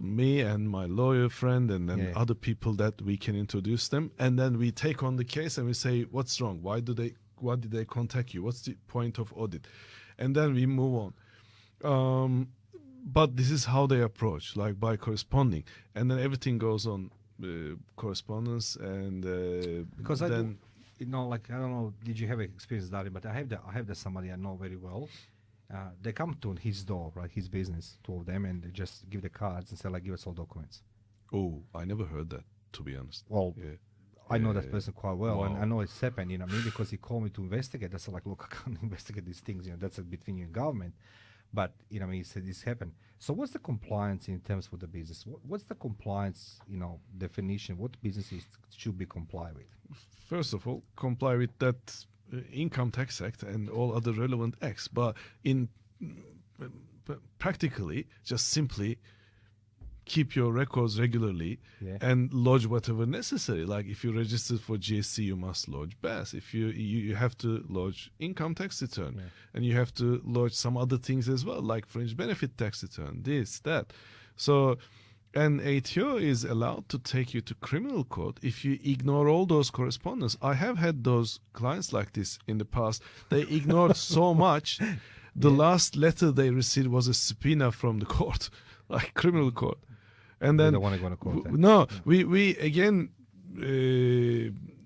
C: Me and my lawyer friend, and then other people that we can introduce them, and then we take on the case and we say, what's wrong? Why did they contact you? What's the point of audit? And then we move on. But this is how they approach, like by corresponding, and then everything goes on correspondence, and
B: because
C: then
B: you know, like, I don't know, did you have experience, Darren? But I have the somebody I know very well. They come to his door, right, his business, two of them, and they just give the cards and say, like, give us all documents.
C: Oh, I never heard that, to be honest.
B: Well, I know that person quite well,
C: Wow.
B: and I know it's happened, you know, maybe because he called me to investigate. I said, like, look, I can't investigate these things, you know, that's between you and government. But, you know, he said this happened. So what's the compliance in terms of the business? What's the compliance, you know, definition? What businesses should be comply with?
C: First of all, comply with that Income Tax Act and all other relevant acts. But practically, just simply keep your records regularly
B: Yeah.
C: and lodge whatever necessary. Like if you registered for GST, you must lodge BAS. If you have to lodge income tax return,
B: Yeah.
C: and you have to lodge some other things as well, like fringe benefit tax return, this, that. So, and ATO is allowed to take you to criminal court if you ignore all those correspondence. I have had those clients like this in the past. They ignored so much. The last letter they received was a subpoena from the court, like criminal court. And
B: We
C: then
B: don't want to go to court then.
C: we again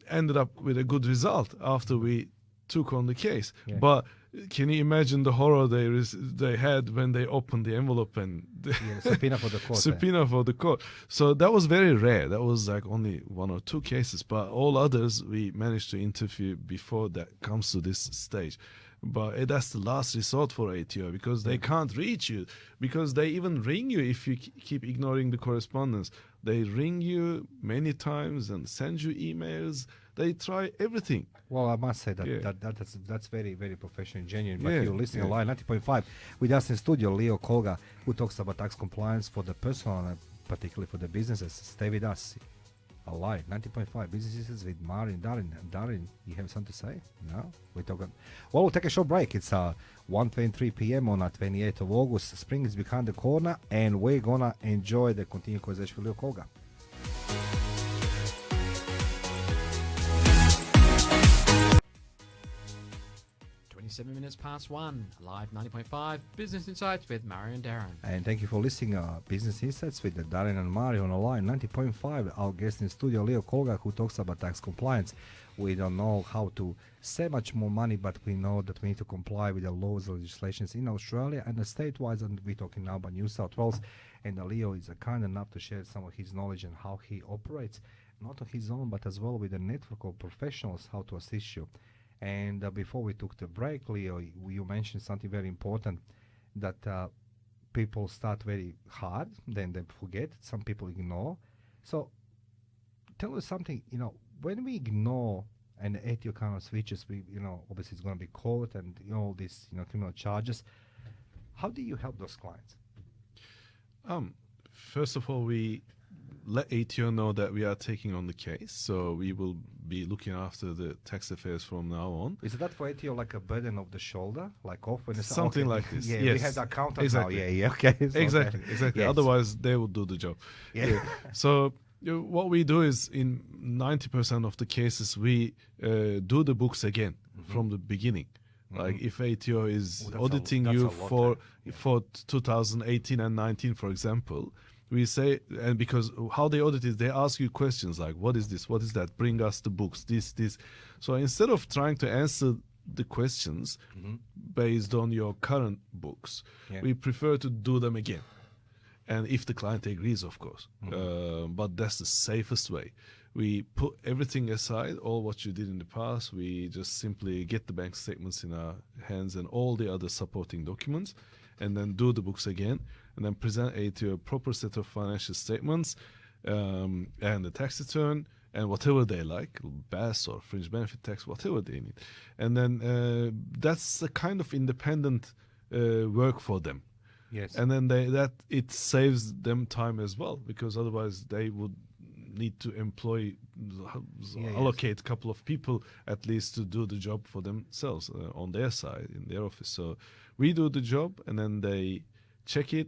C: ended up with a good result after we took on the case.
B: Yeah.
C: But can you imagine the horror they had when they opened the envelope and
B: Subpoena for the court.
C: subpoena for the court? So that was very rare. That was like only 1 or 2 cases, but all others we managed to interview before that comes to this stage. But that's the last resort for ATO because they can't reach you, because they even ring you if you keep ignoring the correspondence. They ring you many times and send you emails. They try everything.
B: Well, I must say that,
C: Yeah.
B: that's very, very professional and genuine. But
C: Yeah,
B: you're listening
C: yeah.
B: live 90.5 with us in studio, Leo Colgar, who talks about tax compliance for the personal and particularly for the businesses. Stay with us. Alive 90.5 businesses with Mari and Darren. Darren, you have something to say? No? We're talking. Well, we'll take a short break. It's 1:23 p.m. on 28th of August. Spring is behind the corner, and we're gonna enjoy the continued conversation with Leo Colgar.
A: 27 minutes past 1, live 90.5 Business Insights with Murray and Darren.
B: And thank you for listening Business Insights with Darren and Mario on the line 90.5. Our guest in studio, Leo Colgar, who talks about tax compliance. We don't know how to save much more money, but we know that we need to comply with the laws and legislations in Australia and the state-wise, and we're talking now about New South Wales. And Leo is kind enough to share some of his knowledge and how he operates, not on his own, but as well with a network of professionals, how to assist you. And before we took the break, Leo, you mentioned something very important, that people start very hard, then they forget, some people ignore. So tell us something, when we ignore and the ATO kind of switches, obviously it's going to be court and all these, criminal charges. How do you help those clients?
C: First of all, we let ATO know that we are taking on the case, so we will be looking after the tax affairs from now on.
B: Is that for ATO like a burden of the shoulder, like off when it's
C: Something like this?
B: Yeah,
C: yes.
B: We have the accountant
C: exactly.
B: now. Yeah, okay. So,
C: Exactly.
B: Yes.
C: Otherwise, they will do the job.
B: Yeah.
C: So what we do is, in 90% of the cases, we do the books again from the beginning. Like if ATO is auditing you for 2018 and 19, for example, we say, and because how they audit is, they ask you questions like, what is this, what is that, bring us the books, this. So instead of trying to answer the questions based on your current books, we prefer to do them again. And if the client agrees, of course. But that's the safest way. We put everything aside, all what you did in the past. We just simply get the bank statements in our hands and all the other supporting documents, and then do the books again, and then present a proper set of financial statements and the tax return and whatever they like, BAS or fringe benefit tax, whatever they need. And then that's a kind of independent work for them.
B: Yes.
C: And then it saves them time as well, because otherwise they would need to allocate a couple of people at least to do the job for themselves on their side in their office. So we do the job and then they check it.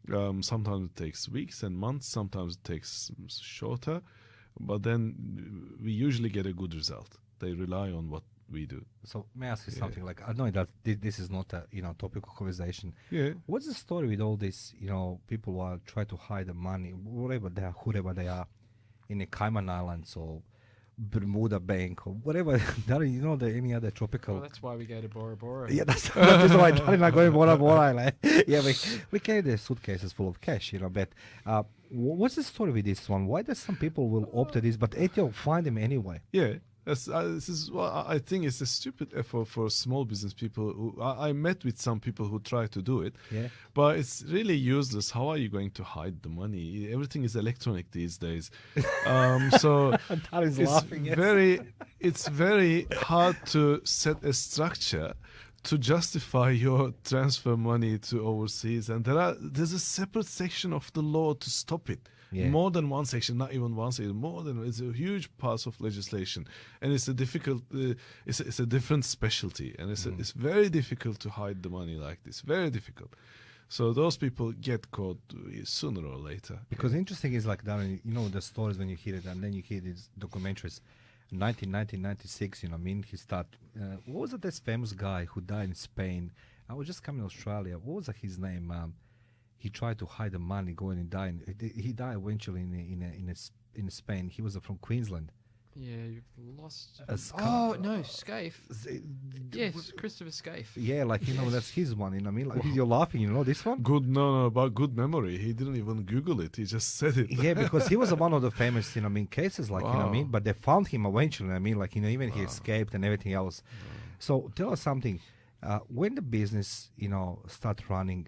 C: Sometimes it takes weeks and months, sometimes it takes shorter, but then we usually get a good result. They rely on what we do.
B: So may I ask you something? Like, I know that this is not a topical conversation.
C: Yeah.
B: What's the story with all this? People who are try to hide the money, wherever they are, whoever they are, in the Cayman Islands or Bermuda Bank or whatever. Any other tropical.
A: Well, that's why we go to Bora Bora.
B: Yeah, that's why Darren and I go to Bora Bora. Like, yeah, we carry the suitcases full of cash, But what's the story with this one? Why does some people will opt to this, but ATO find them anyway?
C: Yeah. This is what I think it's a stupid effort for small business people. Who I met with some people who try to do it, but it's really useless. How are you going to hide the money? Everything is electronic these days, so
B: That is
C: it's
B: laughing. Yes.
C: it's very hard to set a structure to justify your transfer money to overseas, and there's a separate section of the law to stop it.
B: Yeah.
C: More than one section, not even one section. It's a huge part of legislation, and it's a difficult. It's a different specialty, and it's very difficult to hide the money like this. Very difficult. So those people get caught sooner or later.
B: Because interesting is like, Darren, you know the stories when you hear it, and then you hear these documentaries. 1996, you know, I mean, he started. What was this famous guy who died in Spain? I was just coming to Australia. What was his name? He tried to hide the money, going and dying. He died eventually in Spain. He was from Queensland.
A: Yeah, you've lost.
B: Oh
A: no, Scaife. Yes, Christopher Scaife.
B: Yeah, like you know, that's his one. You know, what I mean, like you're laughing. You know this one?
C: About good memory. He didn't even Google it. He just said it.
B: Yeah, because he was one of the famous, you know, I mean, cases. Like you know, what I mean, but they found him eventually. I mean, like you know, even he escaped and everything else. So tell us something. When the business, you know, start running,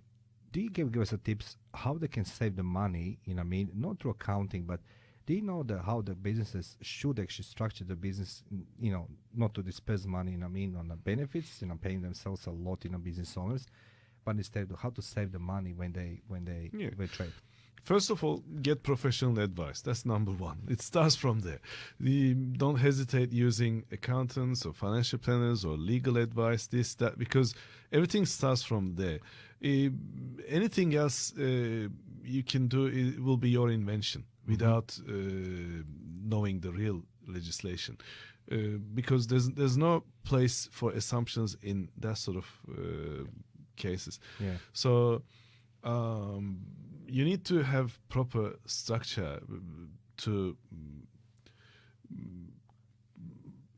B: do you give us a tips how they can save the money? You know, what I mean, not through accounting, but do you know how the businesses should actually structure the business, you know, not to disperse money, you know, I mean, on the benefits, you know, paying themselves a lot, you know, business owners, but instead how to save the money when they trade?
C: First of all, get professional advice. That's number one. It starts from there. Don't hesitate using accountants or financial planners or legal advice, this, that, because everything starts from there. Anything else you can do, it will be your invention without knowing the real legislation. Because there's no place for assumptions in that sort of cases.
B: Yeah.
C: So you need to have proper structure to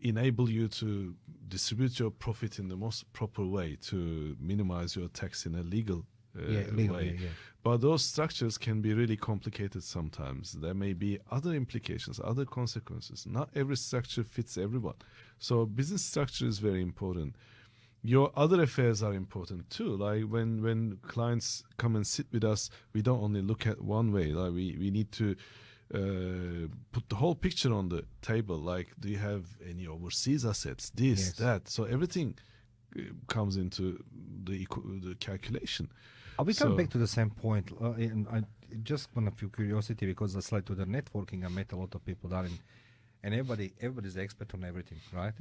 C: enable you to distribute your profit in the most proper way to minimize your tax in a legal way.
B: Yeah.
C: But those structures can be really complicated sometimes. There may be other implications, other consequences. Not every structure fits everyone. So business structure is very important. Your other affairs are important too. Like when clients come and sit with us, we don't only look at one way. Like we need to put the whole picture on the table. Like, do you have any overseas assets? This,
B: Yes.
C: that. So everything comes into the calculation.
B: Are we coming back to the same point? And I just want a few curiosity because I slide to the networking. I met a lot of people there, and everybody's expert on everything, right?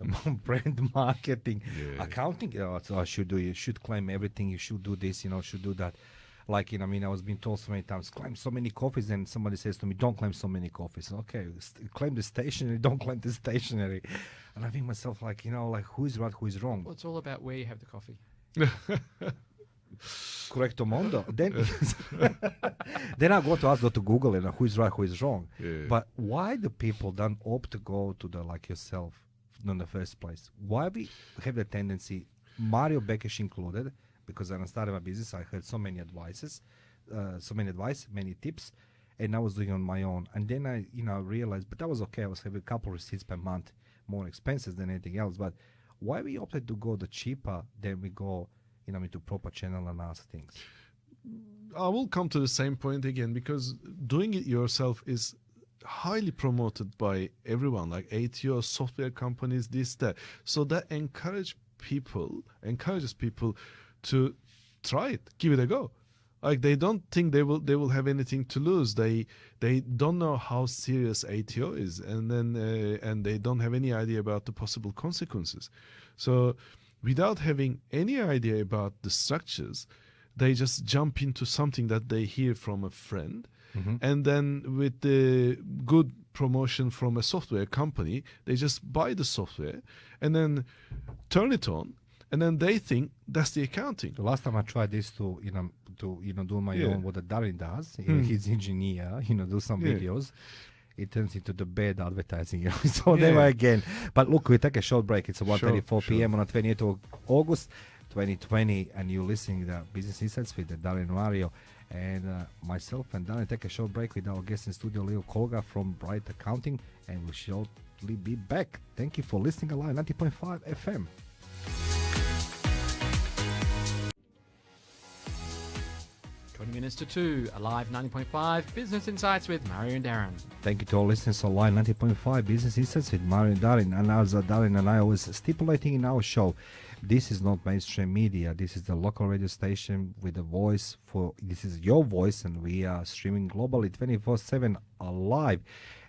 B: Brand marketing, accounting. So you should claim everything. You should do this. You know, should do that. Like, you know, I mean, I was being told so many times, claim so many coffees, and somebody says to me, don't claim so many coffees. Okay, claim the stationery, don't claim the stationery. And I think myself, like, you know, like, who is right, who is wrong?
A: Well, it's all about where you have the coffee.
B: Correcto mondo. Then I go to ask to Google it, who is right, who is wrong.
C: Yeah.
B: But why do people don't opt to go to the like yourself in the first place? Why we have the tendency, Mario Bekesh included, because when I started my business, I heard so many advice, many tips, and I was doing it on my own. And then I, you know, realized, but that was okay. I was having a couple receipts per month, more expenses than anything else. But why we opted to go the cheaper than we go, you know, into proper channel and ask things?
C: I will come to the same point again, because doing it yourself is highly promoted by everyone, like ATO, software companies, this, that. So that encourages people to try it, give it a go. Like, they don't think they will have anything to lose. They don't know how serious ATO is, and then and they don't have any idea about the possible consequences. So without having any idea about the structures, they just jump into something that they hear from a friend.
B: Mm-hmm.
C: And then with the good promotion from a software company, they just buy the software and then turn it on, and then they think that's the accounting.
B: The last time I tried this to do my own, what the Darren does, he's engineer, do some videos. It turns into the bad advertising. So never again. But look, we take a short break. It's 1:34 p.m. on the 28th of August 2020, and you're listening to the Business Insights with Darren Mario. And myself and Darren take a short break with our guest in studio, Leo Colgar from Bright Accounting, and we'll shortly be back. Thank you for listening alive, 90.5 FM.
A: 20 minutes to 2, Alive 90.5, Business Insights with Mario and Darren.
B: Thank you to all listeners online 90.5 Business Insights with Mario and Darren. And as Darren and I always stipulating in our show, this is not mainstream media. This is the local radio station with a voice for, this is your voice, and we are streaming globally 24/7 alive.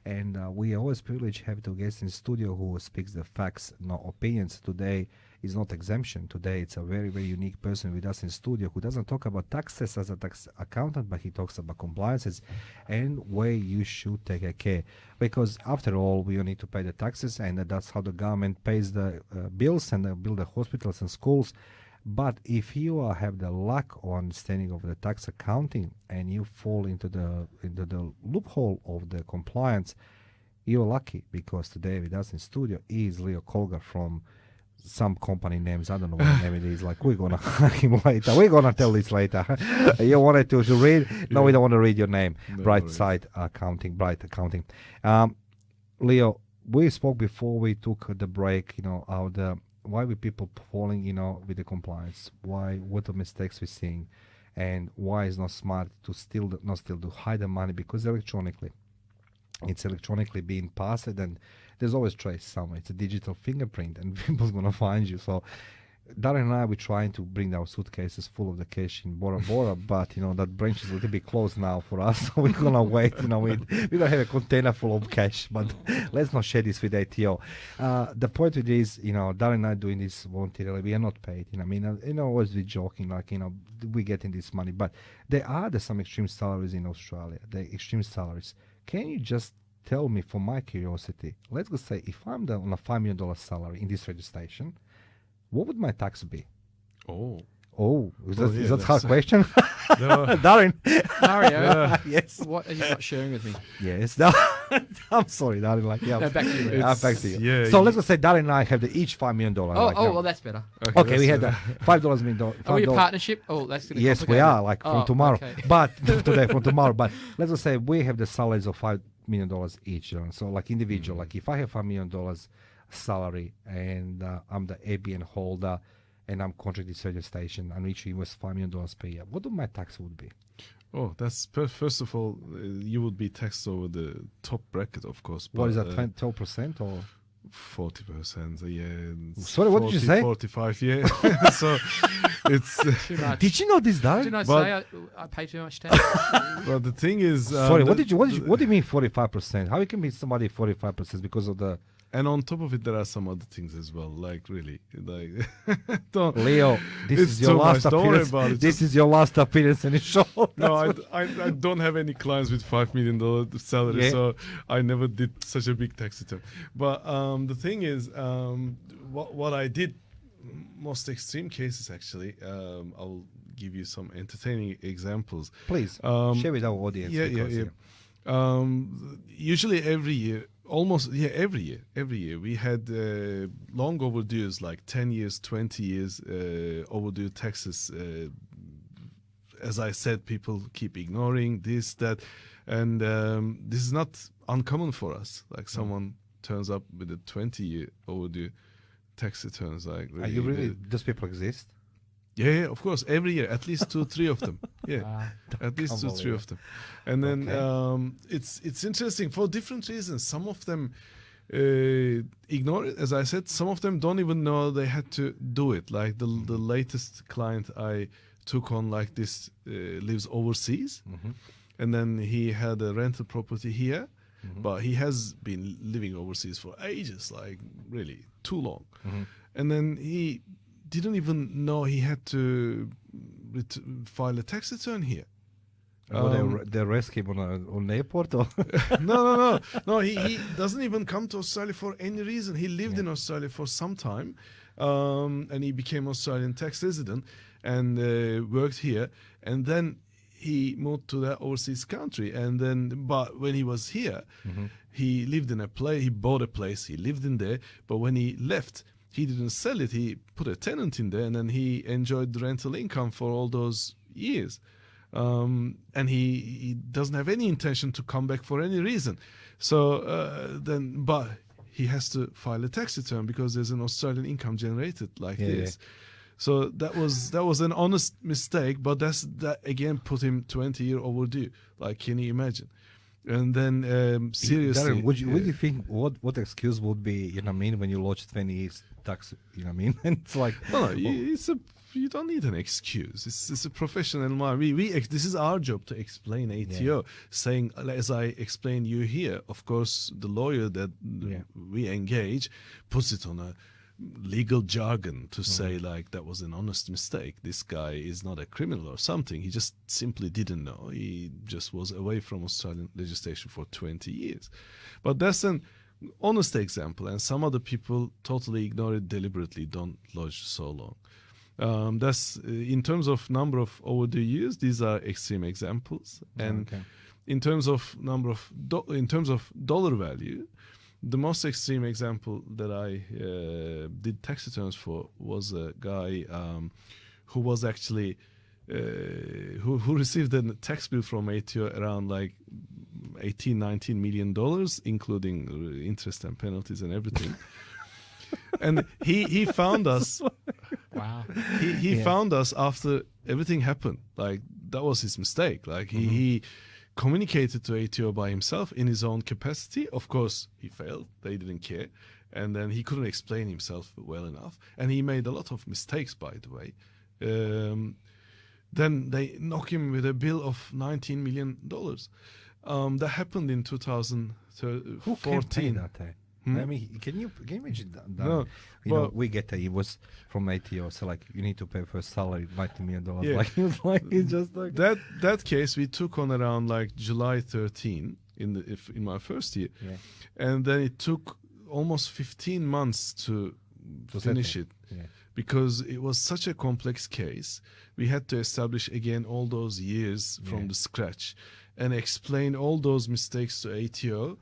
B: And we are always privileged to have two guests in studio who speaks the facts, no opinions. Today is not exemption. Today it's a very, very unique person with us in studio who doesn't talk about taxes as a tax accountant, but he talks about compliances and where you should take care. Because after all, we all need to pay the taxes, and that's how the government pays the bills and build the hospitals and schools. But if you have the lack of understanding of the tax accounting and you fall into the loophole of the compliance, you're lucky, because today with us in studio is Leo Colgar from some company names. I don't know what name it is. Like, we're gonna him later. We're gonna tell this later. You wanted to read? No, we don't want to read your name.
C: No
B: Bright
C: worries.
B: Side Accounting, Bright Accounting. Leo, we spoke before we took the break. How why were people falling, with the compliance? What the mistakes we're seeing, and why is not smart to to hide the money, because it's electronically being passed, and there's always trace somewhere. It's a digital fingerprint, and people's gonna find you. So Darren and I, we're trying to bring our suitcases full of the cash in Bora Bora, but that branch is a little bit closed now for us. So we're gonna wait. We're gonna have a container full of cash, but let's not share this with ATO. The point with this, Darren and I doing this voluntarily. We are not paid. Always we joking, we getting this money, but there are some extreme salaries in Australia. The extreme salaries. Can you just tell me, for my curiosity, let's go say if I'm on a $5 million salary in this registration, what would my tax be?
C: Oh.
B: Is that a hard question?
C: No.
B: Darren.
A: Mario,
B: Yes.
A: what are you not sharing with me?
B: Yes. No, I'm sorry, Darren.
A: No, back to you.
B: Back to you.
C: Yeah,
B: So let's go say Darren and I have each $5 million.
A: Well, that's better.
B: Okay, we had
C: that's
B: $5 million.
A: Are we a partnership? Oh, that's going to
B: Yes, we are, from tomorrow.
A: Okay.
B: But today, from tomorrow. But let's just say we have the salaries of $5 million each. So like individual, like if I have $5 million salary and I'm the ABN holder and I'm contracted to radio station and each invest $5 million per year, what would my tax would be?
C: Oh, that's first of all, you would be taxed over the top bracket, of course.
B: What is that,
C: 12%
B: 12% or?
C: 40%, yeah.
B: Sorry, what did you say?
C: 45, yeah. So it's.
A: Too much.
B: Did you know this, Darren?
A: Didn't I
C: But-
A: say I pay too much tax?
C: Well, the thing is.
B: Sorry, what do you mean 45%? How you can be somebody 45% because of the?
C: And on top of it, there are some other things as well. Like, really, don't.
B: Leo, this
C: It's
B: is your
C: too
B: last
C: much. Don't worry
B: appearance.
C: about it.
B: This is your last appearance in the show.
C: No, I don't have any clients with $5 million salary,
B: Yeah.
C: so I never did such a big tax return. But the thing is, what I did, most extreme cases actually, I'll give you some entertaining examples.
B: Please share with our audience.
C: Yeah,
B: because,
C: usually every year, every year we had long overdues, like 10 years, 20 years overdue taxes. As I said, people keep ignoring this, that, and this is not uncommon for us. Like someone turns up with a 20-year overdue tax returns. Like,
B: Are you really? Those people exist?
C: Yeah, of course. Every year, at least 2-3 of them. Yeah, at least 2-3 of them. And then it's interesting for different reasons. Some of them ignore it, as I said. Some of them don't even know they had to do it. Like the latest client I took on like this lives overseas, and then he had a rental property here, but he has been living overseas for ages, like really too long. And then he didn't even know he had to file a tax return here.
B: They arrest him on the airport? Or?
C: No. He doesn't even come to Australia for any reason. He lived in Australia for some time, and he became Australian tax resident and worked here. And then he moved to the overseas country. And then, but when he was here, he lived in a place. He bought a place. He lived in there. But when he left, he didn't sell it. He put a tenant in there, and then he enjoyed the rental income for all those years. And he doesn't have any intention to come back for any reason. So but he has to file a tax return because there's an Australian income generated like this. So that was an honest mistake, but that again put him 20 year overdue. Like, can you imagine? And then seriously,
B: Darren, would you think what excuse would be? You know what I mean? When you lodge 20 years tax, you know what I mean? And it's like,
C: no, you don't need an excuse. It's a professional mind. This is our job to explain ATO. Saying, as I explained you here, of course, the lawyer that we engage puts it on a legal jargon to say like that was an honest mistake. This guy is not a criminal or something. He just simply didn't know. He just was away from Australian legislation for 20 years. But that's an honest example, and some other people totally ignore it deliberately, don't lodge so long. That's in terms of number of overdue years. These are extreme examples, and in terms of in terms of dollar value, the most extreme example that I did tax returns for was a guy who was actually who received a tax bill from ATO around like $19 million, including interest and penalties and everything. And he found us.
A: Wow.
C: He found us after everything happened. Like, that was his mistake. Like, he communicated to ATO by himself in his own capacity. Of course, he failed. They didn't care. And then he couldn't explain himself well enough. And he made a lot of mistakes, by the way. Then they knock him with a bill of $19 million. That happened in 2014.
B: Who can pay that? I mean, can you imagine that?
C: No,
B: you know, we get it was from ATO, so like you need to pay for a salary $90 million. Like it's just like
C: that case we took on around like July 13 in my first year, and then it took almost 15 months to finish it. Because it was such a complex case. We had to establish again all those years from the scratch and explain all those mistakes to ATO.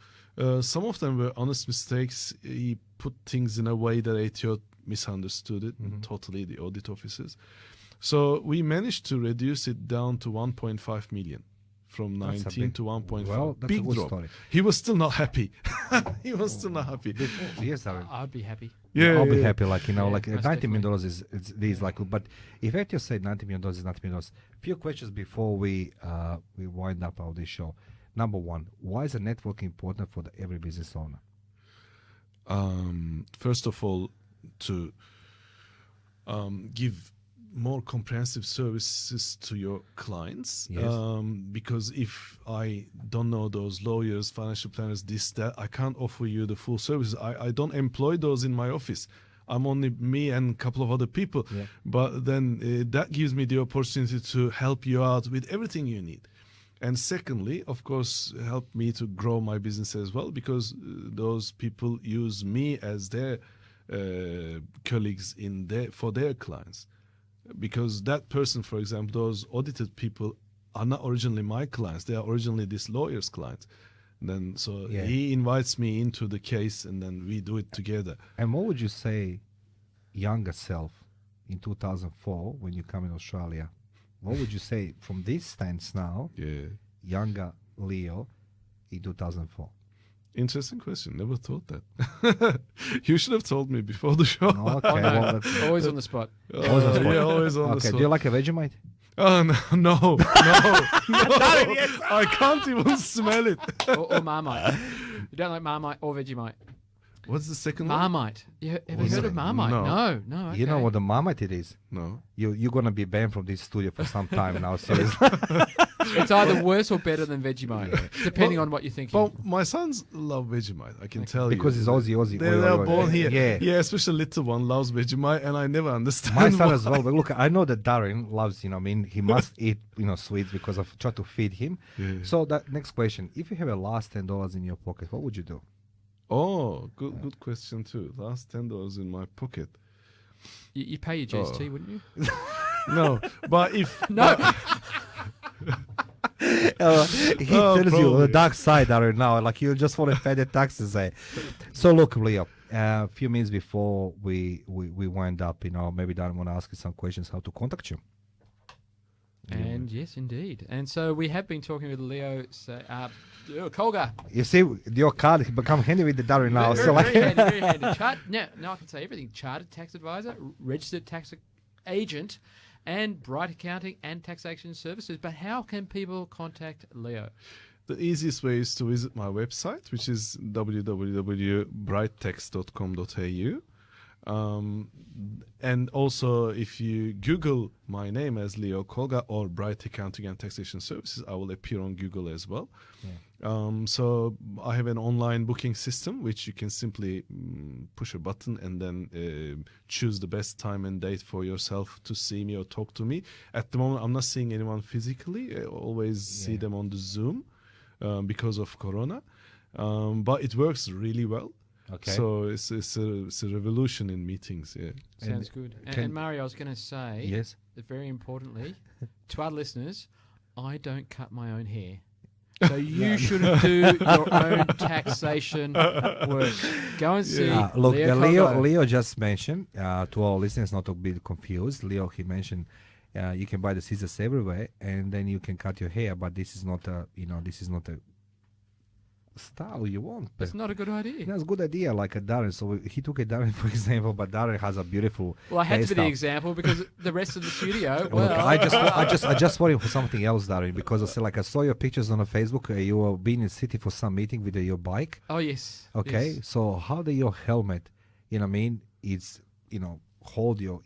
C: Some of them were honest mistakes. He put things in a way that ATO misunderstood it totally, the audit officers. So we managed to reduce it down to 1.5 million. From 19 to 1.5.
B: Well, that's
C: big
B: a good
C: drop.
B: Story.
C: He was still not happy. He was still not happy.
B: Yes,
A: I'd be happy.
B: I'll be happy. Like, you know, like
A: most
B: $90 million is like. But if ATO said $90 million is $90 million, few questions before we wind up our this show. Number one, why is the network important for every business owner?
C: First of all, to give more comprehensive services to your clients. Because if I don't know those lawyers, financial planners, this, that, I can't offer you the full services. I don't employ those in my office. I'm only me and a couple of other people. But then that gives me the opportunity to help you out with everything you need. And secondly, of course, help me to grow my business as well, because those people use me as their colleagues for their clients. Because that person, for example, those audited people are not originally my clients. They are originally this lawyer's clients. And then he invites me into the case, and then we do it together.
B: And what would you say, younger self, in 2004 when you come in Australia? What would you say from this stance now? Younger Leo in 2004.
C: Interesting question. Never thought that. You should have told me before the show.
B: Okay, well,
A: always on the spot.
B: Always on the spot.
C: Yeah, always on the spot.
B: Do you like a Vegemite?
C: Oh, no. I can't even smell it.
A: or Marmite. You don't like Marmite or Vegemite?
C: What's the second one?
A: Marmite. Have you heard of Marmite? No. Okay.
B: You know what the Marmite it is?
C: No.
B: You're going to be banned from this studio for some time now. Seriously.
A: It's either worse or better than Vegemite, depending on what you're thinking.
C: Well, my sons love Vegemite, I can tell
B: because
C: you.
B: Because it's Aussie.
C: They're born here.
B: Yeah,
C: especially little one loves Vegemite, and I never understand
B: my son as well. But look, I know that Darren loves, he must eat, sweets because I've tried to feed him. So that next question, if you have a last $10 in your pocket, what would you do?
C: Oh, good question too. Last $10 in my pocket.
A: You pay your GST, wouldn't you?
C: No, but if
A: no.
B: He tells you the dark side, Darren, now. Like, you just want to pay the taxes. So look, Leo, a few minutes before we wind up, maybe Darren want to ask you some questions, how to contact you.
A: And yes, indeed. And so we have been talking with Leo Colgar.
B: You see, your card has become handy with the Darren now.
A: Very handy. Now I can say everything. Chartered tax advisor, registered tax agent, and Bright Accounting and Taxation Services. But how can people contact Leo?
C: The easiest way is to visit my website, which is www.brighttax.com.au. And also, if you Google my name as Leo Colgar or Bright Accounting and Taxation Services, I will appear on Google as well.
B: Yeah.
C: So I have an online booking system, which you can simply push a button and then choose the best time and date for yourself to see me or talk to me. At the moment, I'm not seeing anyone physically. I always see them on the Zoom because of Corona. But it works really well.
B: Okay.
C: So it's a revolution in meetings. Yeah.
A: Sounds good. And Mario, I was going to say,
B: Yes.
A: that very importantly, to our listeners, I don't cut my own hair. So you shouldn't do your own taxation work. Go and see
B: Look,
A: Leo Colgar.
B: Leo just mentioned, to our listeners not to be confused, Leo, he mentioned you can buy the scissors everywhere and then you can cut your hair, but this is not a style you want.
A: That's not a good idea.
B: That's a good idea, like a Darren. So he took a Darren, for example, but Darren has a beautiful
A: Well, I had to be the
B: hairstyle.
A: example because the rest of the studio,
B: Look,
A: well...
B: I just worry for something else, Darren, because I saw your pictures on Facebook. You were being in the city for some meeting with your bike.
A: Oh, yes.
B: Okay,
A: Yes.
B: so how do your helmet, it's, hold your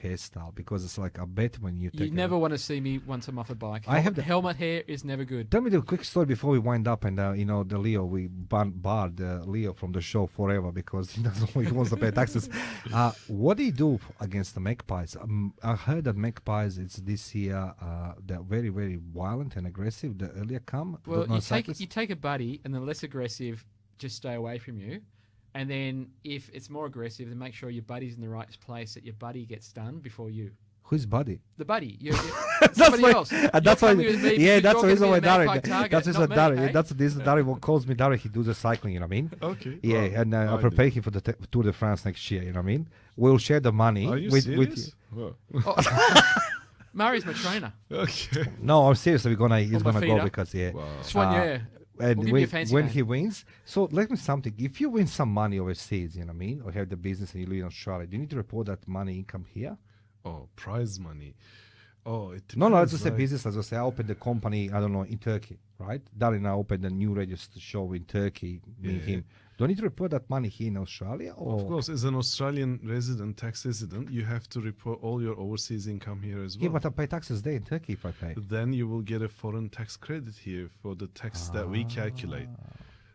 B: hairstyle? Because it's like, I bet when you take
A: You never want to see me once I'm off a bike.
B: I have the-
A: Helmet hair is never good.
B: Tell me the quick story before we wind up, and the Leo, we barred Leo from the show forever because he wants to pay taxes. What do you do against the magpies? I heard that magpies, it's this year, they're very, very violent and aggressive. The earlier come.
A: Well,
B: no
A: you
B: cyclists?
A: take a buddy, and the less aggressive, just stay away from you. And then if it's more aggressive, then make sure your buddy's in the right place, that your buddy gets done before you.
B: Who's buddy?
A: The buddy. You're
B: That's
A: somebody
B: why.
A: else.
B: That's why.
A: You're coming with me
B: Yeah,
A: because
B: that's the
A: you're
B: reason why
A: gonna be a magpie
B: Darren.
A: target,
B: That's the
A: not
B: reason
A: me,
B: Darren.
A: eh?
B: That's this Darren calls me Darren. He does the cycling. You know what I mean?
C: Okay.
B: Yeah,
C: Wow.
B: and
C: I
B: I'm preparing him for the Tour de France next year. You know what I mean? We'll share the money.
C: Are you
B: with
C: serious? Wow.
A: Mario's my trainer.
C: Okay.
B: No, I'm serious. He's
A: my
B: gonna go
A: feeder.
B: because
C: Wow.
A: Swan, yeah.
B: And
A: We'll give you a fancy
B: when
A: name.
B: he wins, so let me something. If you win some money overseas, you know what I mean, or have the business and you live in Australia, do you need to report that money income here?
C: Oh, prize money. Oh, it depends.
B: No, I just say
C: like-
B: business. As I say, I opened the company, I don't know, in Turkey, right? Darren and I opened a new radio show in Turkey, me and
C: Yeah.
B: him. Do I need to report that money here in Australia? Or?
C: Of course, as an Australian resident, tax resident, you have to report all your overseas income here as well.
B: Yeah, but I pay taxes there in Turkey if I pay.
C: Then you will get a foreign tax credit here for the tax that we calculate.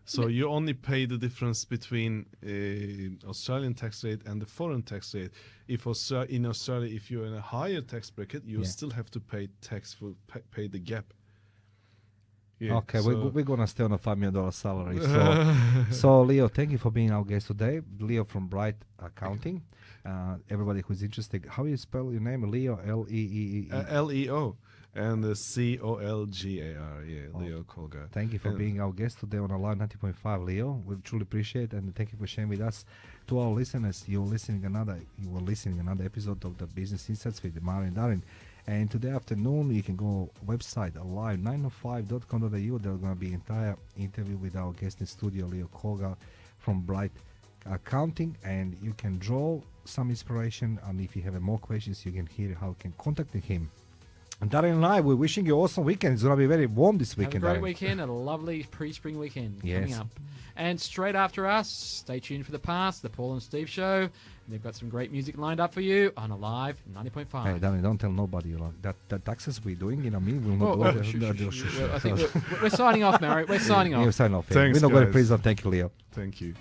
C: So you only pay the difference between Australian tax rate and the foreign tax rate. If in Australia, if you're in a higher tax bracket, you
B: Yeah.
C: still have to pay tax for pay the gap. Yeah,
B: Okay,
C: so-
B: we're gonna stay on a $5 million salary. So Leo, thank you for being our guest today. Leo from Bright Accounting. Everybody who's interested, how do you spell your name? Leo, L-E-E-E.
C: Leo and the Colgar. Yeah, Leo Colgar.
B: Thank you for
C: And-
B: being our guest today on Alive 90.5, Leo. We truly appreciate it, and thank you for sharing with us. To our listeners, you were listening another episode of the Business Insights with Mario and Darren. And today afternoon, you can go website alive905.com.au. There's going to be entire interview with our guest in studio, Leo Colgar from Bright Accounting, and you can draw some inspiration. And if you have more questions, you can hear how you can contact him. And Darren and I, we're wishing you an awesome weekend. It's going to be very warm this weekend.
A: Have a great
B: Darren.
A: weekend, a lovely pre-spring weekend coming
B: Yes.
A: up. And straight after us, stay tuned for The Past, the Paul and Steve Show. And they've got some great music lined up for you on Alive 90.5.
B: Hey, Darren, don't tell nobody that the taxes we're doing. You know, me, we'll not
A: Oh,
B: do
A: oh,
B: it.
A: Well, I think we're signing off, Mary. We're signing off.
B: We're signing off.
C: Thanks,
B: We're not going to
C: guys.
B: prison. Thank you, Leo.
C: Thank you.